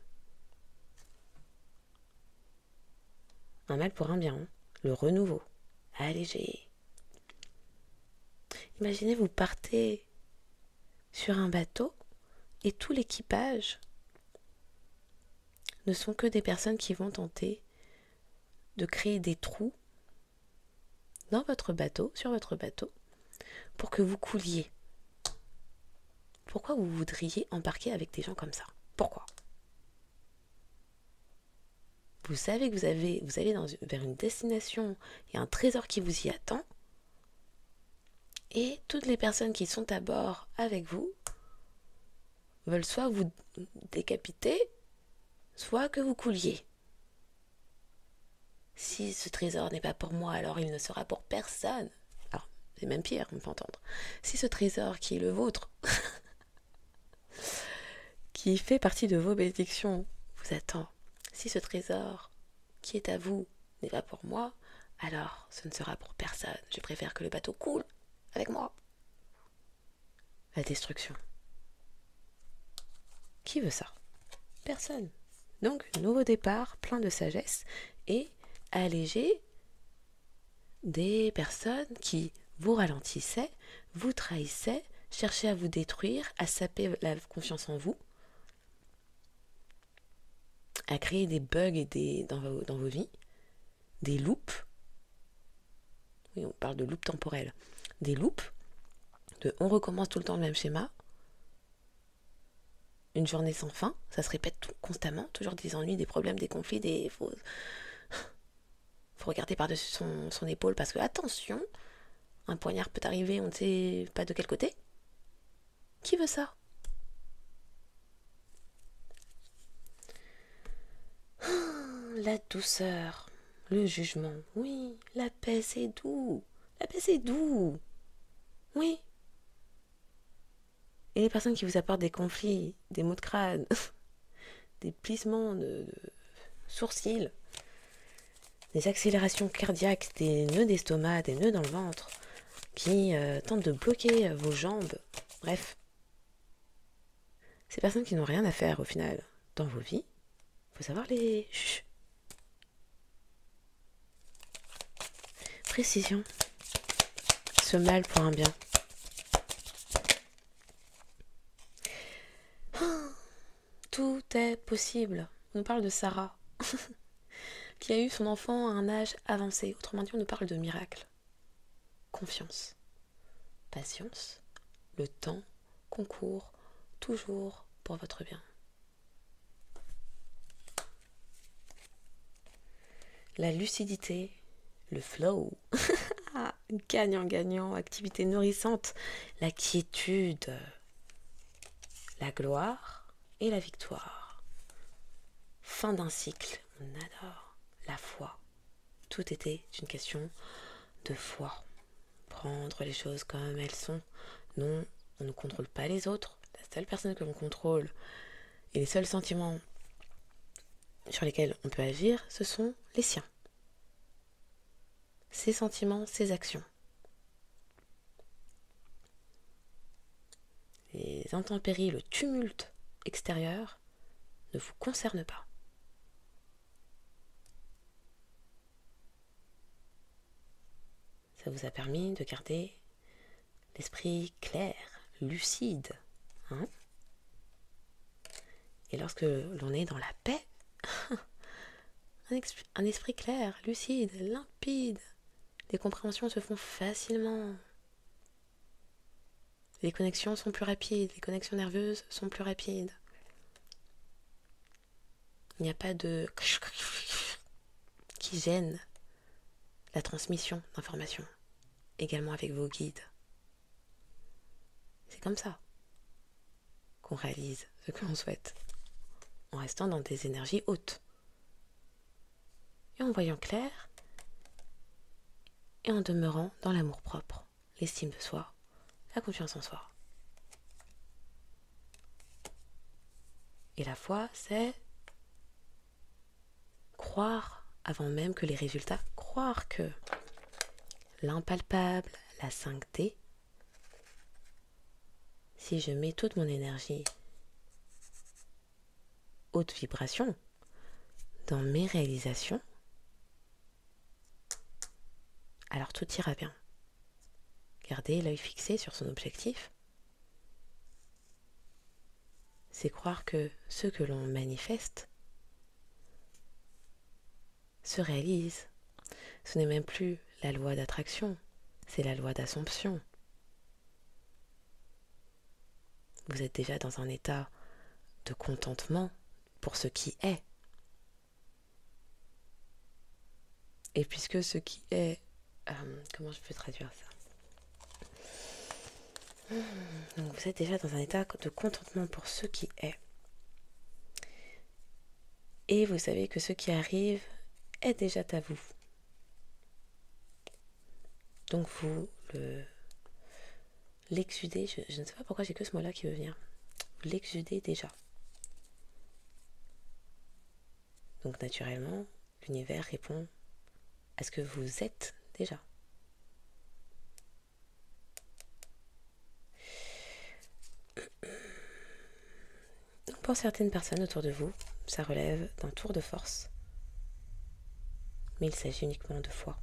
Speaker 1: Un mal pour un bien, hein. Le renouveau, allégé. Imaginez, vous partez sur un bateau et tout l'équipage ne sont que des personnes qui vont tenter de créer des trous dans votre bateau, sur votre bateau, pour que vous couliez. Pourquoi vous voudriez embarquer avec des gens comme ça? Pourquoi? Vous savez que vous allez vers une destination et un trésor qui vous y attend, et toutes les personnes qui sont à bord avec vous veulent soit vous décapiter, soit que vous couliez. Si ce trésor n'est pas pour moi, alors il ne sera pour personne. Alors, c'est même pire, on peut entendre. Si ce trésor qui est le vôtre, qui fait partie de vos bénédictions, vous attend, si ce trésor qui est à vous n'est pas pour moi, alors ce ne sera pour personne. Je préfère que le bateau coule avec moi. La destruction. Qui veut ça? Personne. Donc, nouveau départ, plein de sagesse, et alléger des personnes qui vous ralentissaient, vous trahissaient, cherchaient à vous détruire, à saper la confiance en vous, à créer des bugs dans vos vies, des loops. Oui, on parle de loops temporels. Des loops, on recommence tout le temps le même schéma. Une journée sans fin, ça se répète constamment, toujours des ennuis, des problèmes, des conflits, faut faut regarder par-dessus son épaule parce que, attention, un poignard peut arriver, on ne sait pas de quel côté. Qui veut ça? La douceur, le jugement, oui, la paix c'est doux. La paix c'est doux. Oui. Et les personnes qui vous apportent des conflits, des maux de crâne, des plissements de sourcils, des accélérations cardiaques, des nœuds d'estomac, des nœuds dans le ventre, qui tentent de bloquer vos jambes, bref. Ces personnes qui n'ont rien à faire au final dans vos vies, il faut savoir les... Chut. Précision. Ce mal pour un bien. Tout est possible. On nous parle de Sarah, qui a eu son enfant à un âge avancé. Autrement dit, on nous parle de miracle. Confiance, patience, le temps concourt toujours pour votre bien. La lucidité, le flow, gagnant-gagnant, activité nourrissante, la quiétude, la gloire et la victoire. Fin d'un cycle, on adore la foi. Tout était une question de foi. Prendre les choses comme elles sont. Non, on ne contrôle pas les autres. La seule personne que l'on contrôle et les seuls sentiments sur lesquels on peut agir, ce sont les siens. Ses sentiments, ses actions. Les intempéries, le tumulte extérieur ne vous concernent pas. Ça vous a permis de garder l'esprit clair, lucide. Hein? Et lorsque l'on est dans la paix, un esprit clair, lucide, limpide, les compréhensions se font facilement. Les connexions sont plus rapides, les connexions nerveuses sont plus rapides. Il n'y a pas de qui gêne la transmission d'informations, également avec vos guides. C'est comme ça qu'on réalise ce que l'on souhaite, en restant dans des énergies hautes. Et en voyant clair, et en demeurant dans l'amour-propre, l'estime de soi, la confiance en soi. Et la foi, c'est croire avant même que les résultats, croire que l'impalpable, la 5D, si je mets toute mon énergie haute vibration dans mes réalisations, alors tout ira bien. Garder l'œil fixé sur son objectif, c'est croire que ce que l'on manifeste se réalise. Ce n'est même plus la loi d'attraction, c'est la loi d'assomption. Vous êtes déjà dans un état de contentement pour ce qui est. Et puisque ce qui est... comment je peux traduire ça? Donc vous êtes déjà dans un état de contentement pour ce qui est. Et vous savez que ce qui arrive est déjà à vous. Donc vous l'exudez, je ne sais pas pourquoi j'ai que ce mot-là qui veut venir. Vous l'exudez déjà. Donc naturellement, l'univers répond à ce que vous êtes déjà. Donc pour certaines personnes autour de vous, ça relève d'un tour de force. Mais il s'agit uniquement de foi.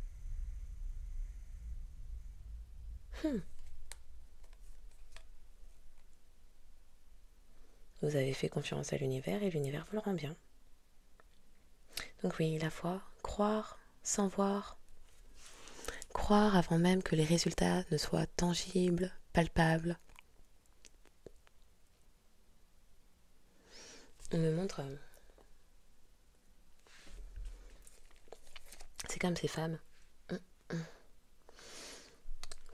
Speaker 1: Vous avez fait confiance à l'univers et l'univers vous le rend bien. Donc oui, la foi, croire sans voir, croire avant même que les résultats ne soient tangibles, palpables. On me montre... C'est comme ces femmes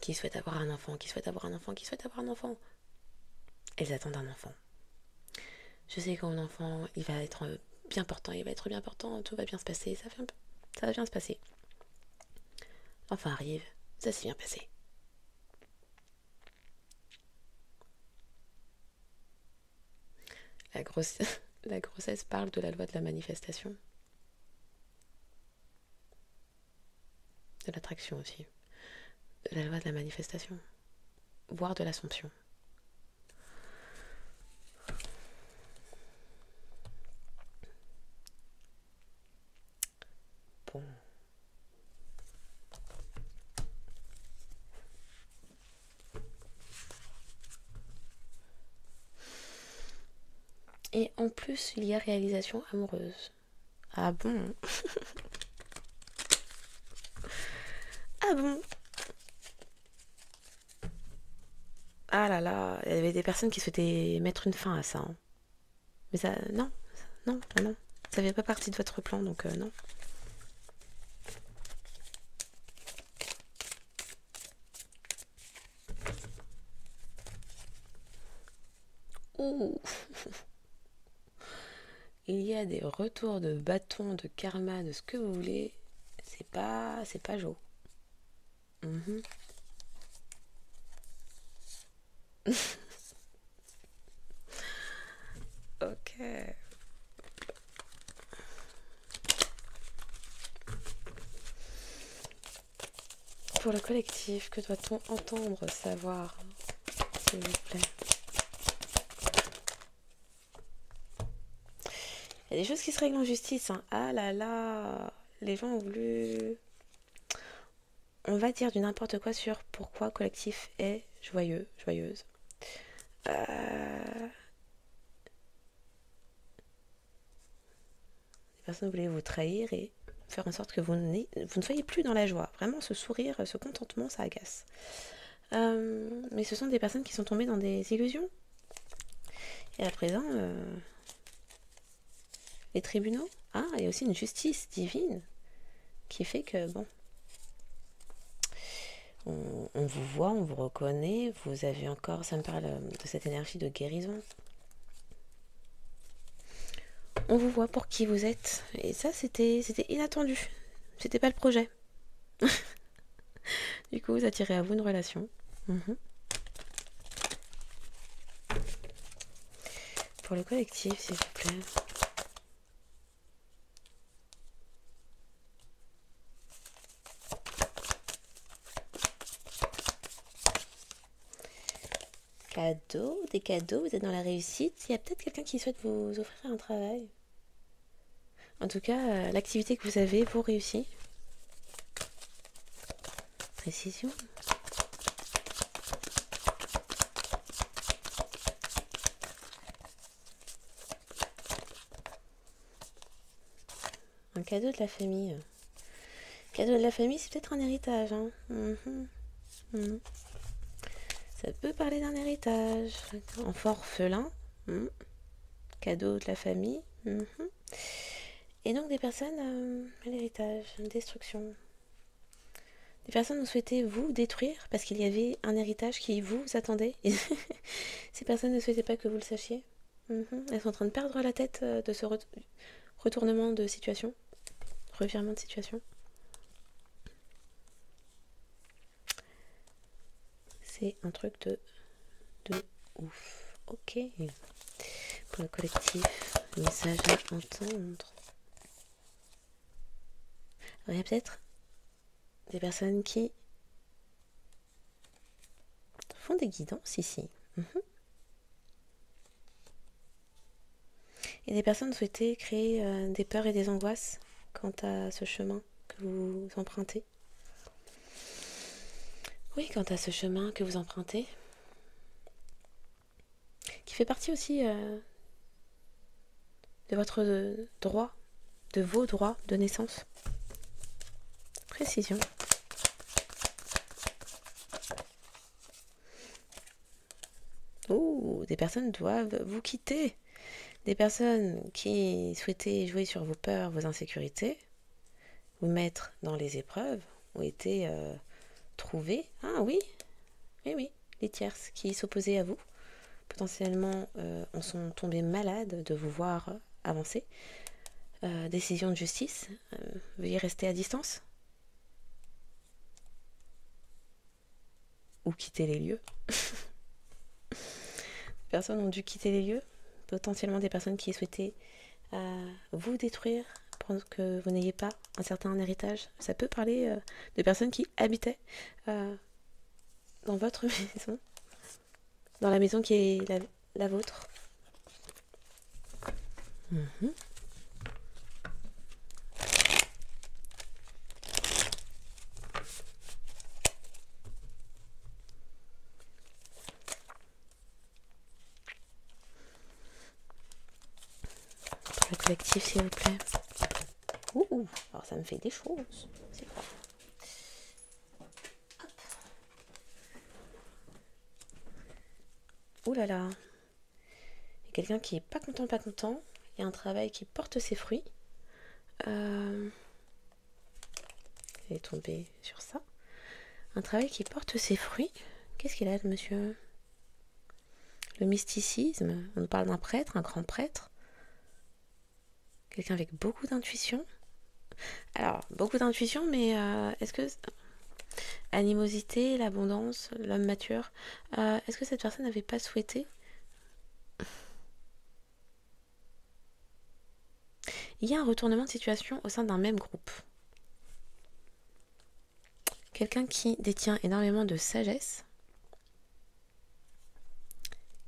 Speaker 1: qui souhaitent avoir un enfant, qui souhaitent avoir un enfant, qui souhaitent avoir un enfant. Elles attendent un enfant. Je sais que mon enfant, il va être bien portant, il va être bien portant, tout va bien se passer, ça va bien se passer. L'enfant arrive, ça s'est bien passé. La grossesse parle de la loi de la manifestation. De l'attraction aussi. De la loi de la manifestation. Voire de l'assomption. Bon. Et en plus, il y a réalisation amoureuse. Ah bon? Ah bon? Ah là là, il y avait des personnes qui souhaitaient mettre une fin à ça. Hein. Mais ça, non, non, non. Ça fait pas partie de votre plan, donc non. Ouh. Il y a des retours de bâton, de karma, de ce que vous voulez. C'est pas Jo. Mm-hmm. Ok. Pour le collectif, que doit-on entendre, savoir, s'il vous plaît? Il y a des choses qui se règlent en justice. Hein. Ah là là, les gens ont voulu... On va dire du n'importe quoi sur pourquoi collectif est joyeux, joyeuse. Les personnes voulaient vous trahir et faire en sorte que vous ne soyez plus dans la joie. Vraiment, ce sourire, ce contentement, ça agace. Mais ce sont des personnes qui sont tombées dans des illusions. Et à présent, les tribunaux, il y a aussi une justice divine qui fait que, bon, on vous voit, on vous reconnaît, vous avez encore, ça me parle de cette énergie de guérison. On vous voit pour qui vous êtes. Et ça, c'était inattendu. C'était pas le projet. Du coup, vous attirez à vous une relation. Pour le collectif, s'il vous plaît. Des cadeaux, vous êtes dans la réussite. Il y a peut-être quelqu'un qui souhaite vous offrir un travail. En tout cas, l'activité que vous avez vous réussit. Précision. Un cadeau de la famille. Cadeau de la famille, c'est peut-être un héritage. Hein. Ça peut parler d'un héritage. Enfant orphelin. Cadeau de la famille. Et donc des personnes à l'héritage, destruction. Des personnes ont souhaité vous détruire parce qu'il y avait un héritage qui vous attendait. Ces personnes ne souhaitaient pas que vous le sachiez. Elles sont en train de perdre la tête de ce retournement de situation. Revirement de situation. C'est un truc de ouf. Ok. Pour le collectif, message à entendre. Alors, il y a peut-être des personnes qui font des guidances ici. Et des personnes souhaitaient créer des peurs et des angoisses quant à ce chemin que vous empruntez. Oui, quant à ce chemin que vous empruntez, qui fait partie aussi de votre droit, de vos droits de naissance. Précision. Ouh, des personnes doivent vous quitter. Des personnes qui souhaitaient jouer sur vos peurs, vos insécurités, vous mettre dans les épreuves ont été trouvées. Ah oui, oui, les tierces qui s'opposaient à vous, potentiellement en sont tombées malades de vous voir avancer. Décision de justice, veuillez rester à distance ou quitter les lieux. Personnes ont dû quitter les lieux, potentiellement des personnes qui souhaitaient vous détruire pour que vous n'ayez pas un certain héritage. Ça peut parler de personnes qui habitaient dans votre maison, dans la maison qui est la vôtre. Mmh. Pour le collectif, s'il vous plaît. Ouh, alors ça me fait des choses. C'est quoi? Hop. Ouh là là. Il y a quelqu'un qui est pas content. Il y a un travail qui porte ses fruits. Elle est tombée sur ça. Un travail qui porte ses fruits. Qu'est-ce qu'il a, le monsieur? Le mysticisme. On nous parle d'un prêtre, un grand prêtre. Quelqu'un avec beaucoup d'intuition. Alors, beaucoup d'intuition, mais est-ce que... Animosité, l'abondance, l'homme mature. Est-ce que cette personne n'avait pas souhaité... Il y a un retournement de situation au sein d'un même groupe. Quelqu'un qui détient énormément de sagesse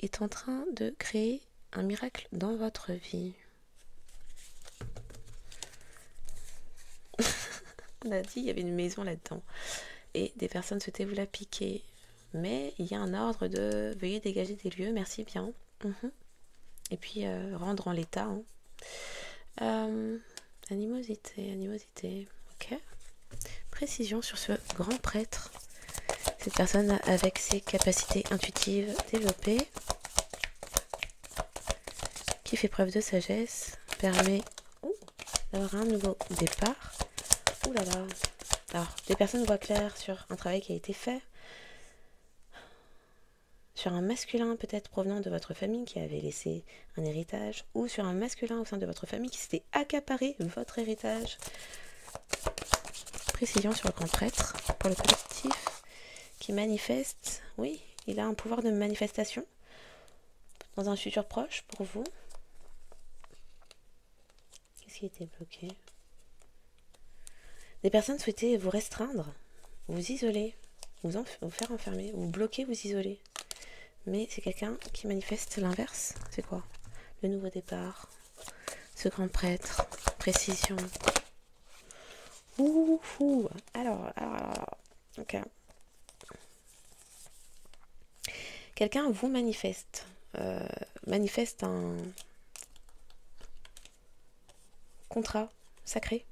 Speaker 1: est en train de créer un miracle dans votre vie. On a dit il y avait une maison là-dedans. Et des personnes souhaitaient vous la piquer. Mais il y a un ordre de veuillez dégager des lieux, merci bien. Et puis rendre en l'état. Animosité. Ok. Précision sur ce grand prêtre. Cette personne avec ses capacités intuitives développées, qui fait preuve de sagesse, permet d'avoir un nouveau départ. Ouh là là. Alors, des personnes voient clair sur un travail qui a été fait, sur un masculin peut-être provenant de votre famille qui avait laissé un héritage, ou sur un masculin au sein de votre famille qui s'était accaparé votre héritage. Précision sur le grand prêtre pour le collectif qui manifeste. Oui, il a un pouvoir de manifestation dans un futur proche pour vous. Qu'est-ce qui était bloqué? Des personnes souhaitaient vous restreindre, vous isoler, vous faire enfermer, vous bloquer, vous isoler. Mais c'est quelqu'un qui manifeste l'inverse. C'est quoi? Le nouveau départ. Ce grand prêtre. Précision. Ouh. Alors. Ok. Quelqu'un vous manifeste. Manifeste un contrat sacré.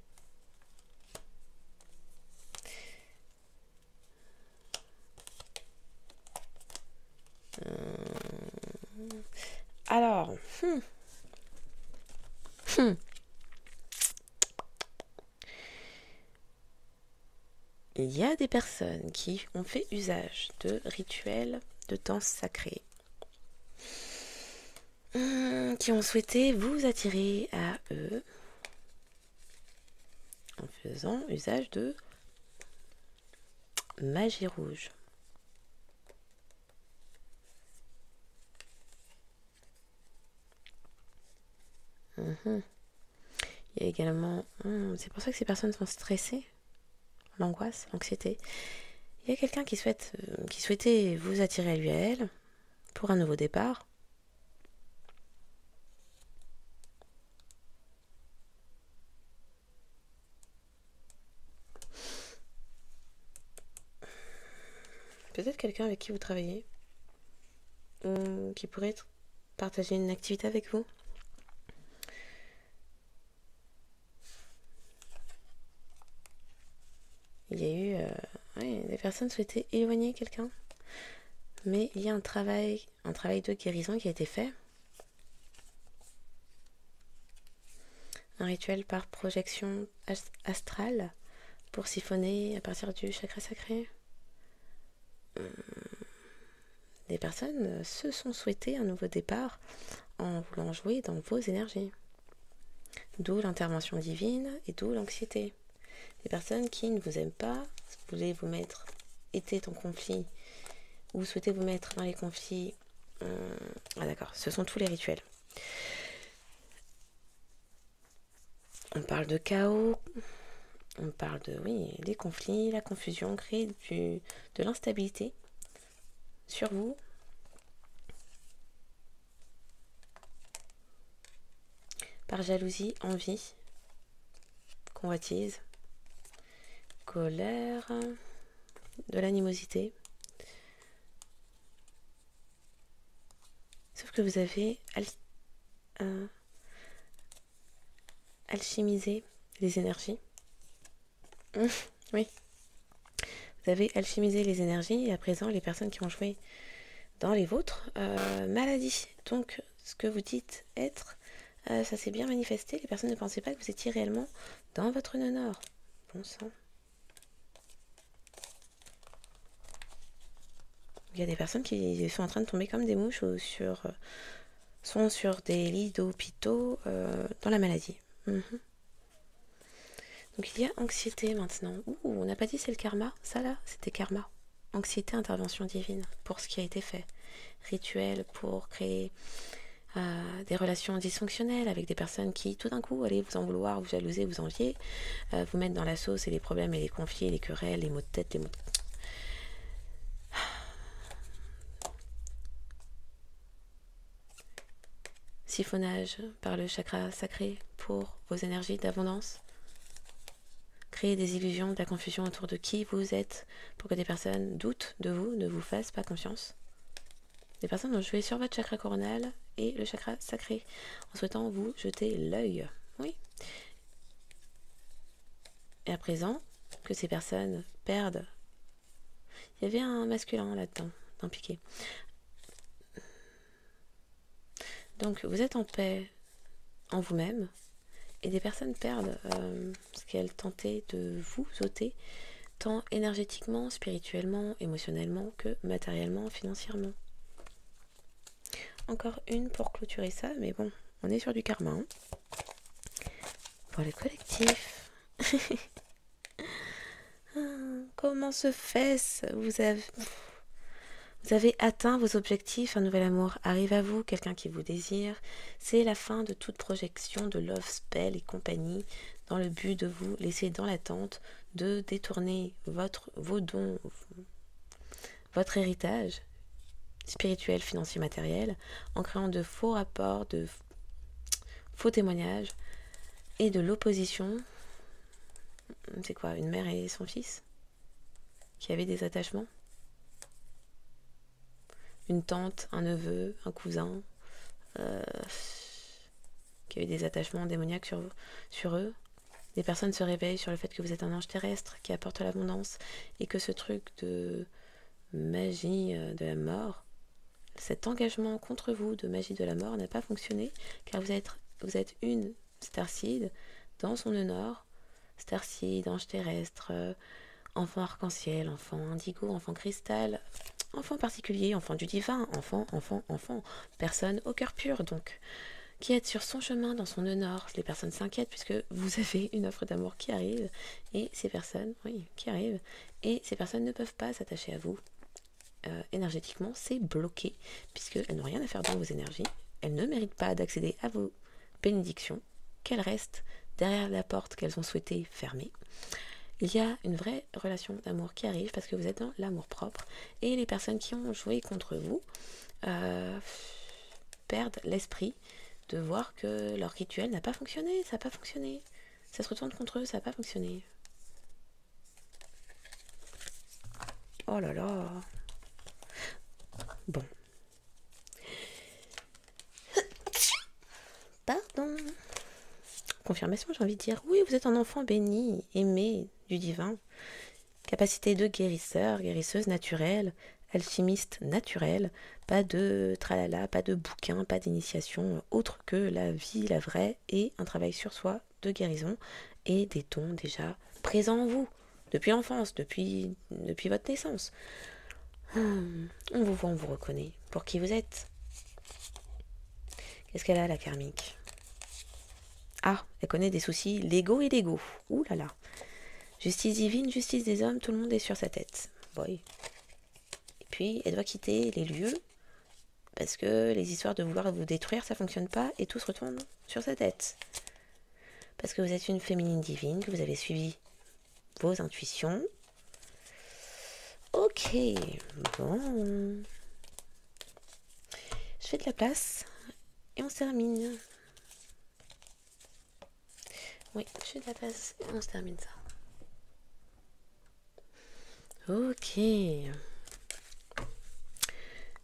Speaker 1: Alors, il y a des personnes qui ont fait usage de rituels de danse sacrée, qui ont souhaité vous attirer à eux en faisant usage de magie rouge. Il y a également... c'est pour ça que ces personnes sont stressées. L'angoisse, l'anxiété. Il y a quelqu'un qui souhaitait vous attirer à lui, à elle, pour un nouveau départ. Peut-être quelqu'un avec qui vous travaillez, ou qui pourrait partager une activité avec vous. Il y a eu des personnes souhaitaient éloigner quelqu'un, mais il y a un travail de guérison qui a été fait. un rituel par projection astrale pour siphonner à partir du chakra sacré. Des personnes se sont souhaitées un nouveau départ en voulant jouer dans vos énergies. D'où l'intervention divine et d'où l'anxiété. Des personnes qui ne vous aiment pas, voulaient vous mettre, étaient en conflit, ou souhaitez vous mettre dans les conflits. Ah d'accord, ce sont tous les rituels. On parle de chaos, on parle de, oui, des conflits, la confusion, créer de l'instabilité sur vous. Par jalousie, envie, convoitise, colère, de l'animosité. Sauf que vous avez alchimisé les énergies. Oui. Vous avez alchimisé les énergies et à présent les personnes qui ont joué dans les vôtres, maladie. Donc ce que vous dites être, ça s'est bien manifesté. Les personnes ne pensaient pas que vous étiez réellement dans votre nœud nord. Bon sang. Il y a des personnes qui sont en train de tomber comme des mouches ou sont sur des lits d'hôpitaux dans la maladie. Donc il y a anxiété maintenant. On n'a pas dit c'est le karma. Ça là, c'était karma. Anxiété, intervention divine pour ce qui a été fait. Rituel pour créer des relations dysfonctionnelles avec des personnes qui tout d'un coup allaient vous en vouloir, vous jalouser, vous envier, vous mettre dans la sauce et les problèmes et les conflits, les querelles, les maux de tête, les maux de... Siphonnage par le chakra sacré pour vos énergies d'abondance. Créer des illusions, de la confusion autour de qui vous êtes pour que des personnes doutent de vous, ne vous fassent pas confiance. Des personnes ont joué sur votre chakra coronal et le chakra sacré en souhaitant vous jeter l'œil. Oui. Et à présent, que ces personnes perdent. Il y avait un masculin là-dedans, d'un piqué. Donc vous êtes en paix en vous-même et des personnes perdent ce qu'elles tentaient de vous ôter, tant énergétiquement, spirituellement, émotionnellement que matériellement, financièrement. Encore une pour clôturer ça, mais bon, on est sur du karma. Hein. Pour le collectif. Comment se fait-ce ? Vous avez atteint vos objectifs, un nouvel amour arrive à vous, quelqu'un qui vous désire. C'est la fin de toute projection de love spell et compagnie dans le but de vous laisser dans l'attente de détourner vos dons, votre héritage spirituel, financier, matériel, en créant de faux rapports, de faux témoignages et de l'opposition. C'est quoi, une mère et son fils qui avaient des attachements ? Une tante, un neveu, un cousin qui avaient des attachements démoniaques sur eux. Des personnes se réveillent sur le fait que vous êtes un ange terrestre qui apporte l'abondance et que ce truc de magie de la mort, cet engagement contre vous de magie de la mort n'a pas fonctionné car vous êtes une starseed dans son nœud nord, starseed, ange terrestre, enfant arc-en-ciel, enfant indigo, enfant cristal, enfant particulier, enfant du divin, enfant, personne au cœur pur donc, qui est sur son chemin dans son nœud nord. Les personnes s'inquiètent puisque vous avez une offre d'amour qui arrive et ces personnes, qui arrivent, et ces personnes ne peuvent pas s'attacher à vous. Énergétiquement, c'est bloqué puisqu'elles n'ont rien à faire dans vos énergies, elles ne méritent pas d'accéder à vos bénédictions, qu'elles restent derrière la porte qu'elles ont souhaité fermer. Il y a une vraie relation d'amour qui arrive parce que vous êtes dans l'amour propre et les personnes qui ont joué contre vous perdent l'esprit de voir que leur rituel n'a pas fonctionné, ça n'a pas fonctionné. Ça se retourne contre eux, ça n'a pas fonctionné. Oh là là. Bon. Pardon. Confirmation, j'ai envie de dire, oui, vous êtes un enfant béni, aimé du divin. Capacité de guérisseur, guérisseuse naturelle, alchimiste naturelle, pas de tralala, pas de bouquin, pas d'initiation autre que la vie, la vraie, et un travail sur soi de guérison et des dons déjà présents en vous, depuis l'enfance, depuis votre naissance. On vous voit, on vous reconnaît pour qui vous êtes. Qu'est-ce qu'elle a, la karmique? Ah, elle connaît des soucis légaux et légaux. Ouh là là. Justice divine, justice des hommes, tout le monde est sur sa tête. Boy. Et puis, elle doit quitter les lieux parce que les histoires de vouloir vous détruire, ça fonctionne pas et tout se retourne sur sa tête. Parce que vous êtes une féminine divine, que vous avez suivi vos intuitions. Ok, bon. Je fais de la place et on se termine. Oui, je fais de la place et on se termine ça. Ok.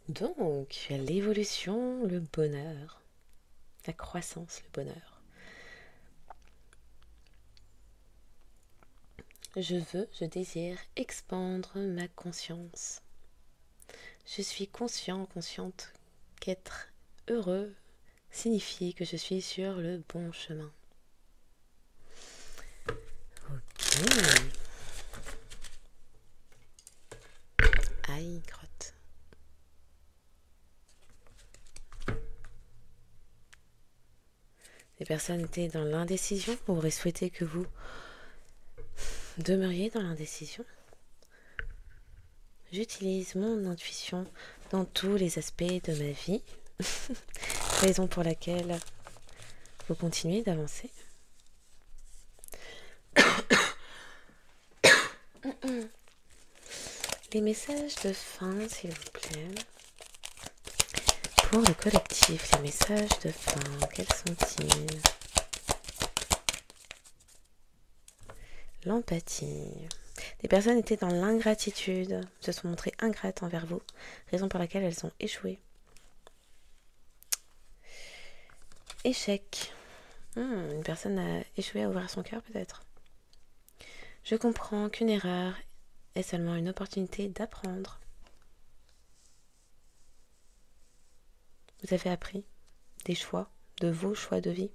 Speaker 1: Donc, l'évolution, le bonheur, la croissance, le bonheur. Je désire expandre ma conscience. Je suis consciente qu'être heureux signifie que je suis sur le bon chemin. Ok. Aïe, grotte. Les personnes étaient dans l'indécision. On aurait souhaité que vous demeuriez dans l'indécision. J'utilise mon intuition dans tous les aspects de ma vie. Raison pour laquelle vous continuez d'avancer. Les messages de fin, s'il vous plaît. Pour le collectif, les messages de fin, quels sont-ils? L'empathie. Des personnes étaient dans l'ingratitude, se sont montrées ingrates envers vous, raison pour laquelle elles ont échoué. Échec. Une personne a échoué à ouvrir son cœur peut-être. Je comprends qu'une erreur est seulement une opportunité d'apprendre. Vous avez appris des choix, de vos choix de vie.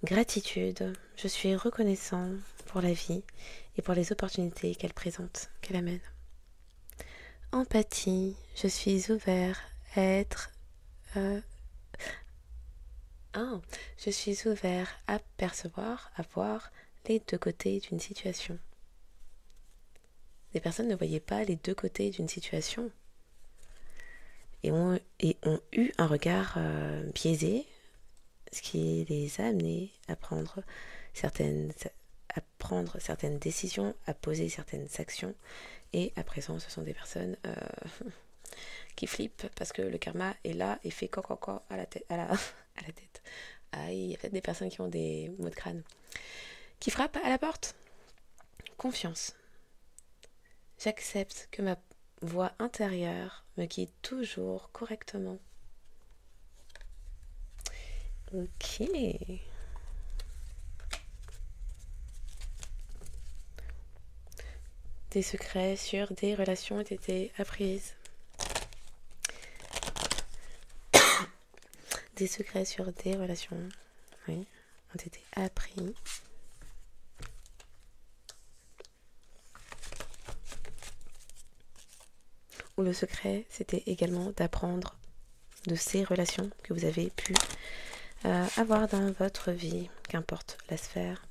Speaker 1: Gratitude. Je suis reconnaissant pour la vie et pour les opportunités qu'elle présente, qu'elle amène. Empathie. Je suis ouvert à être... je suis ouvert à percevoir, à voir les deux côtés d'une situation. Des personnes ne voyaient pas les deux côtés d'une situation et ont eu un regard biaisé, ce qui les a amenés à prendre certaines décisions, à poser certaines actions. Et à présent, ce sont des personnes qui flippent parce que le karma est là et fait coco à la tête. Aïe, il y a peut-être des personnes qui ont des maux de crâne. Qui frappent à la porte. Confiance. J'accepte que ma voix intérieure me guide toujours correctement. Ok. Des secrets sur des relations ont été apprises. Des secrets sur des relations, oui, ont été appris. Ou le secret, c'était également d'apprendre de ces relations que vous avez pu avoir dans votre vie, qu'importe la sphère.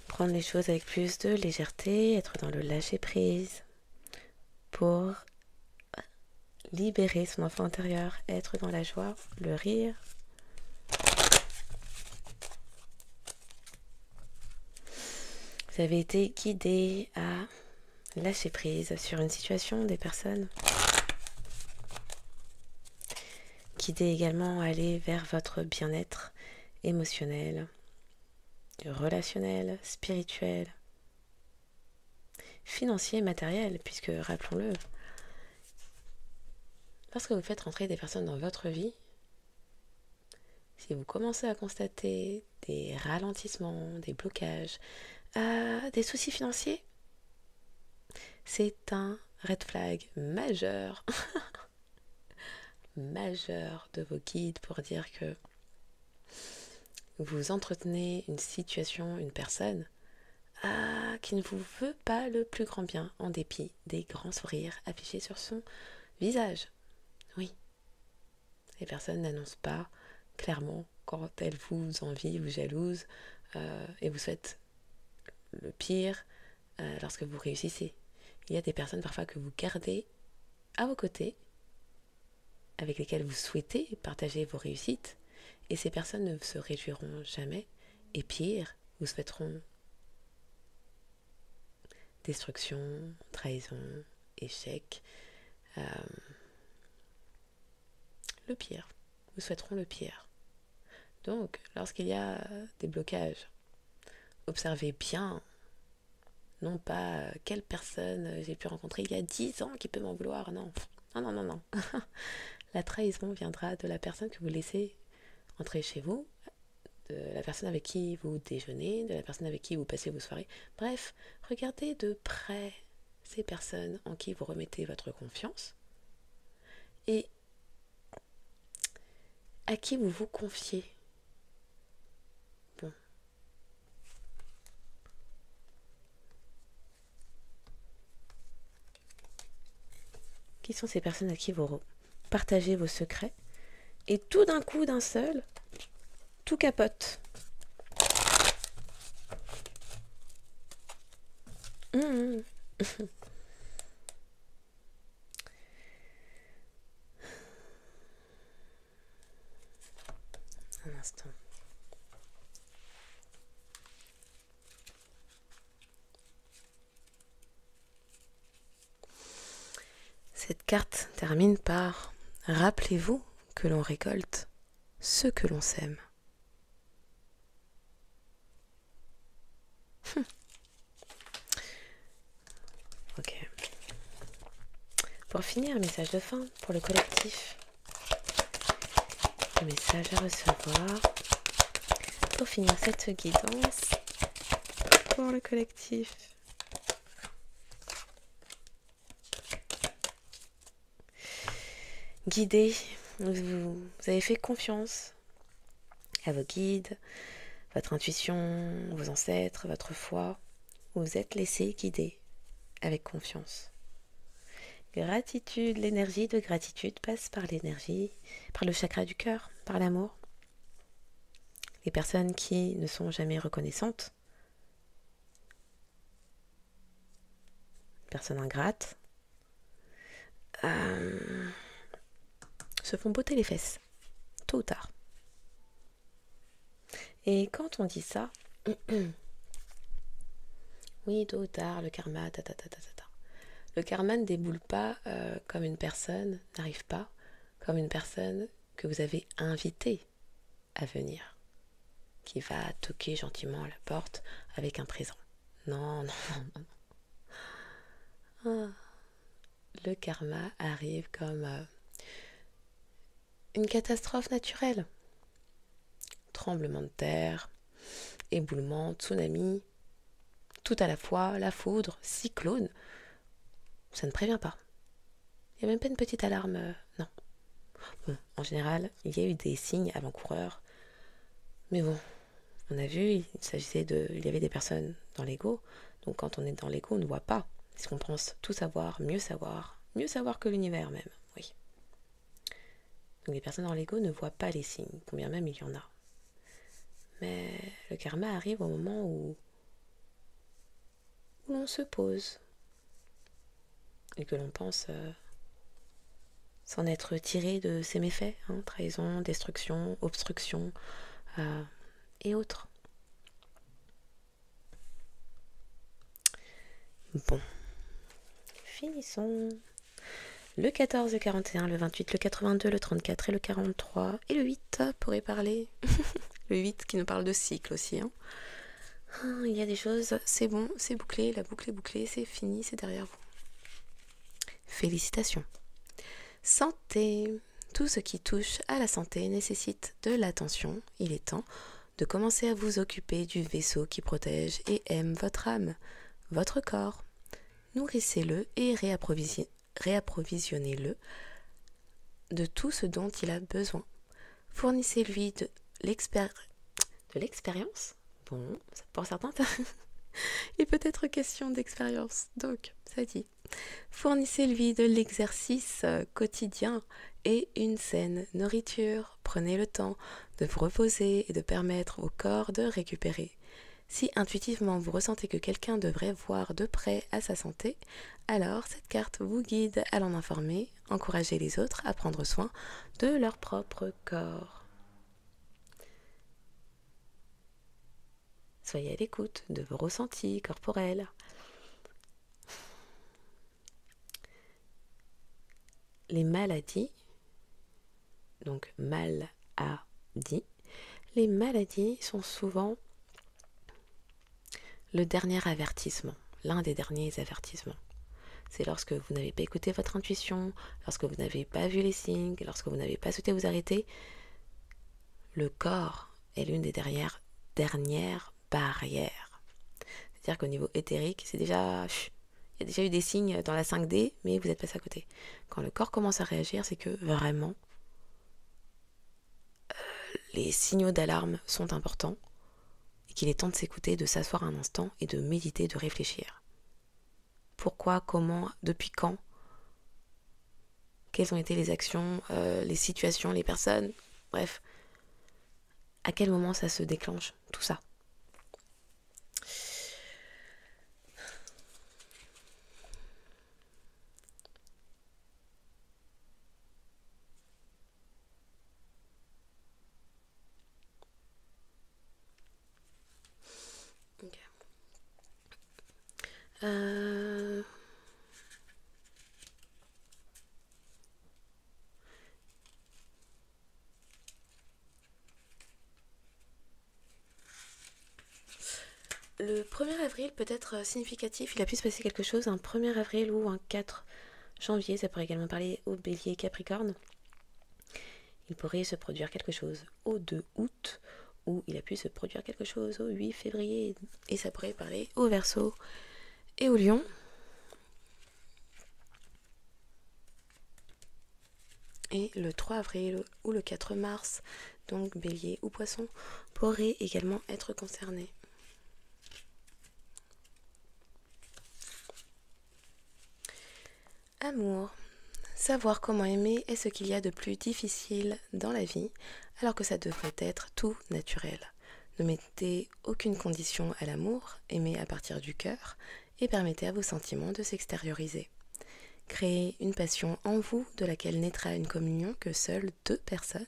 Speaker 1: Prendre les choses avec plus de légèreté, être dans le lâcher-prise pour libérer son enfant intérieur, être dans la joie, le rire. Vous avez été guidé à lâcher prise sur une situation, des personnes. Guidé également à aller vers votre bien-être émotionnel, relationnel, spirituel, financier, matériel, puisque rappelons-le, lorsque vous faites rentrer des personnes dans votre vie, si vous commencez à constater des ralentissements, des blocages, des soucis financiers, c'est un red flag majeur, majeur de vos guides pour dire que vous entretenez une situation, une personne qui ne vous veut pas le plus grand bien en dépit des grands sourires affichés sur son visage. Oui, les personnes n'annoncent pas clairement quand elles vous envient ou jalousent et vous souhaitent le pire lorsque vous réussissez. Il y a des personnes parfois que vous gardez à vos côtés, avec lesquelles vous souhaitez partager vos réussites, et ces personnes ne se réjouiront jamais, et pire, vous souhaiteront destruction, trahison, échec, le pire. Vous souhaiteront le pire. Donc, lorsqu'il y a des blocages, observez bien, non pas quelle personne j'ai pu rencontrer il y a 10 ans qui peut m'en vouloir, non. Non. La trahison viendra de la personne que vous laissez entrer chez vous, de la personne avec qui vous déjeunez, de la personne avec qui vous passez vos soirées. Bref, regardez de près ces personnes en qui vous remettez votre confiance et à qui vous vous confiez. Bon. Qui sont ces personnes à qui vous partagez vos secrets et tout d'un coup, d'un seul, tout capote. Un instant. Cette carte termine par « Rappelez-vous que l'on récolte ce que l'on sème ». Ok. Pour finir, message de fin pour le collectif. Le message à recevoir pour finir cette guidance pour le collectif. Guidé, vous avez fait confiance à vos guides, votre intuition, vos ancêtres, votre foi. Vous vous êtes laissé guider avec confiance. Gratitude, l'énergie de gratitude passe par l'énergie, par le chakra du cœur, par l'amour. Les personnes qui ne sont jamais reconnaissantes, personnes ingrates, se font botter les fesses, tôt ou tard. Et quand on dit ça, oui, tôt ou tard, le karma, Le karma ne déboule pas comme une personne, n'arrive pas comme une personne que vous avez invitée à venir, qui va toquer gentiment à la porte avec un présent. Non. Le karma arrive comme une catastrophe naturelle. Tremblement de terre, éboulement, tsunami, tout à la fois, la foudre, cyclone. Ça ne prévient pas. Il n'y a même pas une petite alarme, non. Bon, en général, il y a eu des signes avant-coureurs. Mais bon, on a vu, il y avait des personnes dans l'ego. Donc quand on est dans l'ego, on ne voit pas. Parce qu'on pense tout savoir mieux savoir que l'univers même, oui. Donc les personnes dans l'ego ne voient pas les signes, combien même il y en a. Mais le karma arrive au moment où l'on se pose et que l'on pense s'en être tiré de ses méfaits, trahison, destruction, obstruction et autres. Bon, finissons. Le 14, le 41, le 28, le 82, le 34 et le 43 et le 8 pourrait parler. Le 8 qui nous parle de cycle aussi. Il y a des choses, c'est bon, c'est bouclé, la boucle est bouclée, c'est fini, c'est derrière vous. Félicitations. Santé. Tout ce qui touche à la santé nécessite de l'attention. Il est temps de commencer à vous occuper du vaisseau qui protège et aime votre âme, votre corps. Nourrissez-le et réapprovisionnez-le de tout ce dont il a besoin. Fournissez-lui de l'expérience. Bon, pour certains, il peut être question d'expérience. Donc, ça dit. Fournissez-lui de l'exercice quotidien et une saine nourriture. Prenez le temps de vous reposer et de permettre au corps de récupérer. Si intuitivement vous ressentez que quelqu'un devrait voir de près à sa santé, alors cette carte vous guide à l'en informer, encouragez les autres à prendre soin de leur propre corps. Soyez à l'écoute de vos ressentis corporels. Les maladies, donc mal-a-dit, les maladies sont souvent le dernier avertissement, l'un des derniers avertissements. C'est lorsque vous n'avez pas écouté votre intuition, lorsque vous n'avez pas vu les signes, lorsque vous n'avez pas souhaité vous arrêter. Le corps est l'une des dernières barrières. C'est-à-dire qu'au niveau éthérique, c'est déjà... Il y a déjà eu des signes dans la 5D, mais vous êtes passé à côté. Quand le corps commence à réagir, c'est que vraiment, les signaux d'alarme sont importants et qu'il est temps de s'écouter, de s'asseoir un instant et de méditer, de réfléchir. Pourquoi, comment, depuis quand? Quelles ont été les actions, les situations, les personnes? Bref, à quel moment ça se déclenche? Tout ça. Okay. Le 1er avril peut être significatif, il a pu se passer quelque chose un 1er avril ou un 4 janvier, ça pourrait également parler au Bélier et Capricorne. Il pourrait se produire quelque chose au 2 août, ou il a pu se produire quelque chose au 8 février, et ça pourrait parler au Verseau et au Lion. Et le 3 avril ou le 4 mars, donc Bélier ou Poisson, pourrait également être concerné. Amour. Savoir comment aimer est ce qu'il y a de plus difficile dans la vie, alors que ça devrait être tout naturel. Ne mettez aucune condition à l'amour, aimez à partir du cœur et permettez à vos sentiments de s'extérioriser. Créez une passion en vous de laquelle naîtra une communion que seules 2 personnes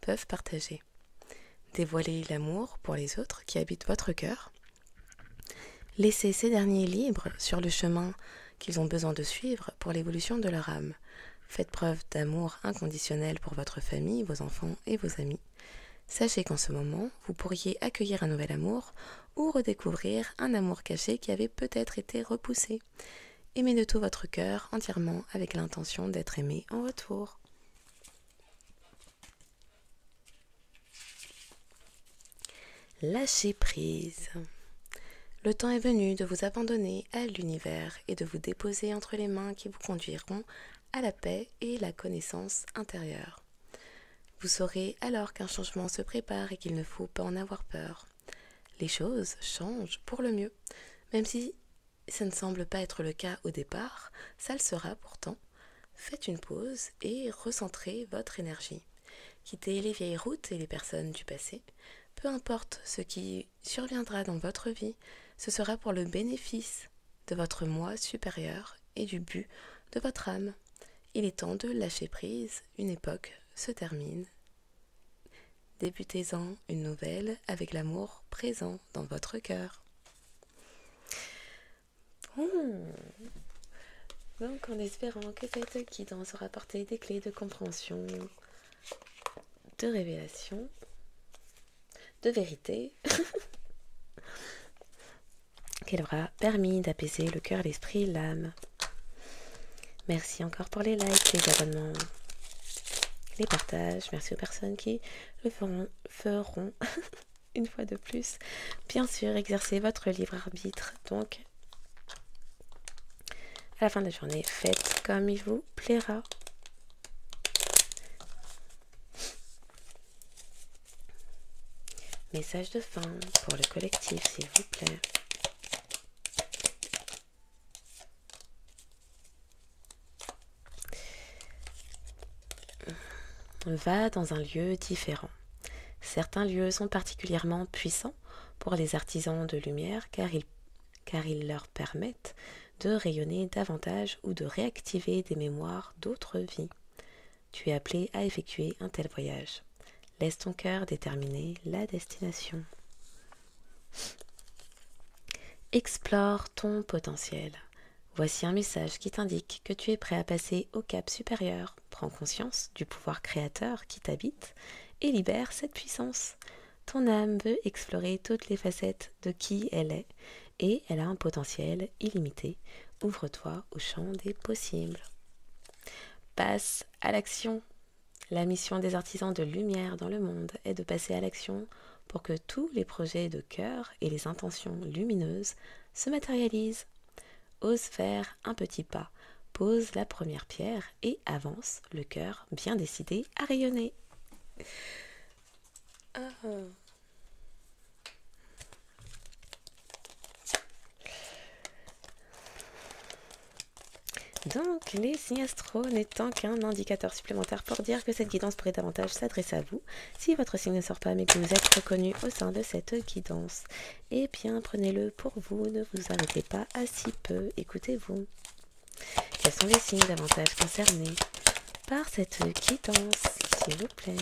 Speaker 1: peuvent partager. Dévoilez l'amour pour les autres qui habitent votre cœur. Laissez ces derniers libres sur le chemin qu'ils ont besoin de suivre pour l'évolution de leur âme. Faites preuve d'amour inconditionnel pour votre famille, vos enfants et vos amis. Sachez qu'en ce moment, vous pourriez accueillir un nouvel amour ou redécouvrir un amour caché qui avait peut-être été repoussé. Aimez de tout votre cœur entièrement avec l'intention d'être aimé en retour. Lâchez prise. Le temps est venu de vous abandonner à l'univers et de vous déposer entre les mains qui vous conduiront à la paix et la connaissance intérieure. Vous saurez alors qu'un changement se prépare et qu'il ne faut pas en avoir peur. Les choses changent pour le mieux, même si ça ne semble pas être le cas au départ, ça le sera pourtant. Faites une pause et recentrez votre énergie. Quittez les vieilles routes et les personnes du passé. Peu importe ce qui surviendra dans votre vie, ce sera pour le bénéfice de votre moi supérieur et du but de votre âme. Il est temps de lâcher prise, une époque se termine. Débutez-en une nouvelle avec l'amour présent dans votre cœur. Donc en espérant que cette guidance aura apporté des clés de compréhension, de révélation, de vérité, qu'elle aura permis d'apaiser le cœur, l'esprit, l'âme. Merci encore pour les likes, les abonnements, les partages. Merci aux personnes qui le feront une fois de plus. Bien sûr, exercez votre libre arbitre. Donc, À la fin de la journée, faites comme il vous plaira. Message de fin pour le collectif, s'il vous plaît. Va dans un lieu différent. Certains lieux sont particulièrement puissants pour les artisans de lumière car ils leur permettent de rayonner davantage ou de réactiver des mémoires d'autres vies. Tu es appelé à effectuer un tel voyage. Laisse ton cœur déterminer la destination. Explore ton potentiel. Voici un message qui t'indique que tu es prêt à passer au cap supérieur. Prends conscience du pouvoir créateur qui t'habite et libère cette puissance. Ton âme veut explorer toutes les facettes de qui elle est et elle a un potentiel illimité. Ouvre-toi au champ des possibles. Passe à l'action. La mission des artisans de lumière dans le monde est de passer à l'action pour que tous les projets de cœur et les intentions lumineuses se matérialisent. Ose faire un petit pas, pose la première pierre et avance, le cœur bien décidé à rayonner. Donc, les signes astro n'étant qu'un indicateur supplémentaire pour dire que cette guidance pourrait davantage s'adresser à vous. Si votre signe ne sort pas mais que vous êtes reconnu au sein de cette guidance, eh bien prenez-le pour vous, ne vous arrêtez pas à si peu, écoutez-vous. Quels sont les signes davantage concernés par cette guidance, s'il vous plaît?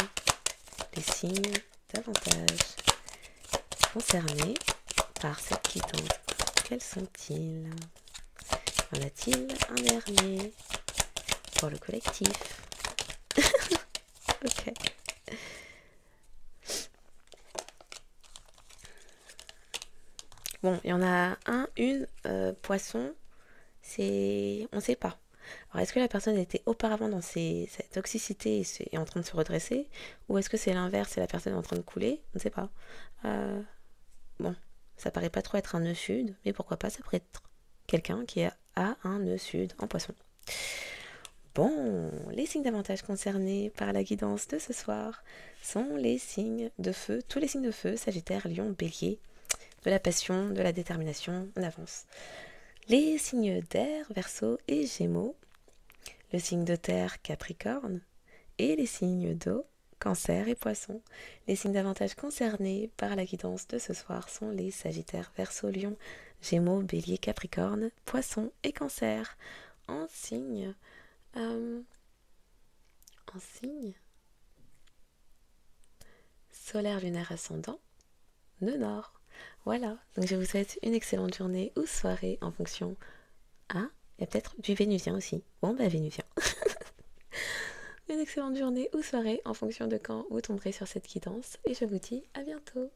Speaker 1: Les signes davantage concernés par cette guidance, quels sont-ils? En a-t-il un dernier pour le collectif? Ok. Bon, il y en a une, poisson, on ne sait pas. Alors, est-ce que la personne était auparavant dans cette toxicité et est en train de se redresser? Ou est-ce que c'est l'inverse, c'est la personne en train de couler? On ne sait pas. Bon, ça paraît pas trop être un nœud sud, mais pourquoi pas, ça pourrait être quelqu'un qui a un nœud sud en poisson. Bon, les signes davantage concernés par la guidance de ce soir sont les signes de feu, tous les signes de feu, Sagittaire, Lion, Bélier, de la passion, de la détermination, on avance. Les signes d'air, Verseau et Gémeaux, le signe de terre, Capricorne, et les signes d'eau, Cancer et Poisson. Les signes davantage concernés par la guidance de ce soir sont les Sagittaires, Verseau, Lion, Gémeaux, Bélier, Capricorne, Poisson et Cancer. En signe solaire, lunaire, ascendant, nœud nord. Voilà, donc je vous souhaite une excellente journée ou soirée en fonction. Ah, il y a peut-être du vénusien aussi. Bon, bah vénusien. Une excellente journée ou soirée en fonction de quand vous tomberez sur cette guidance. Et je vous dis à bientôt.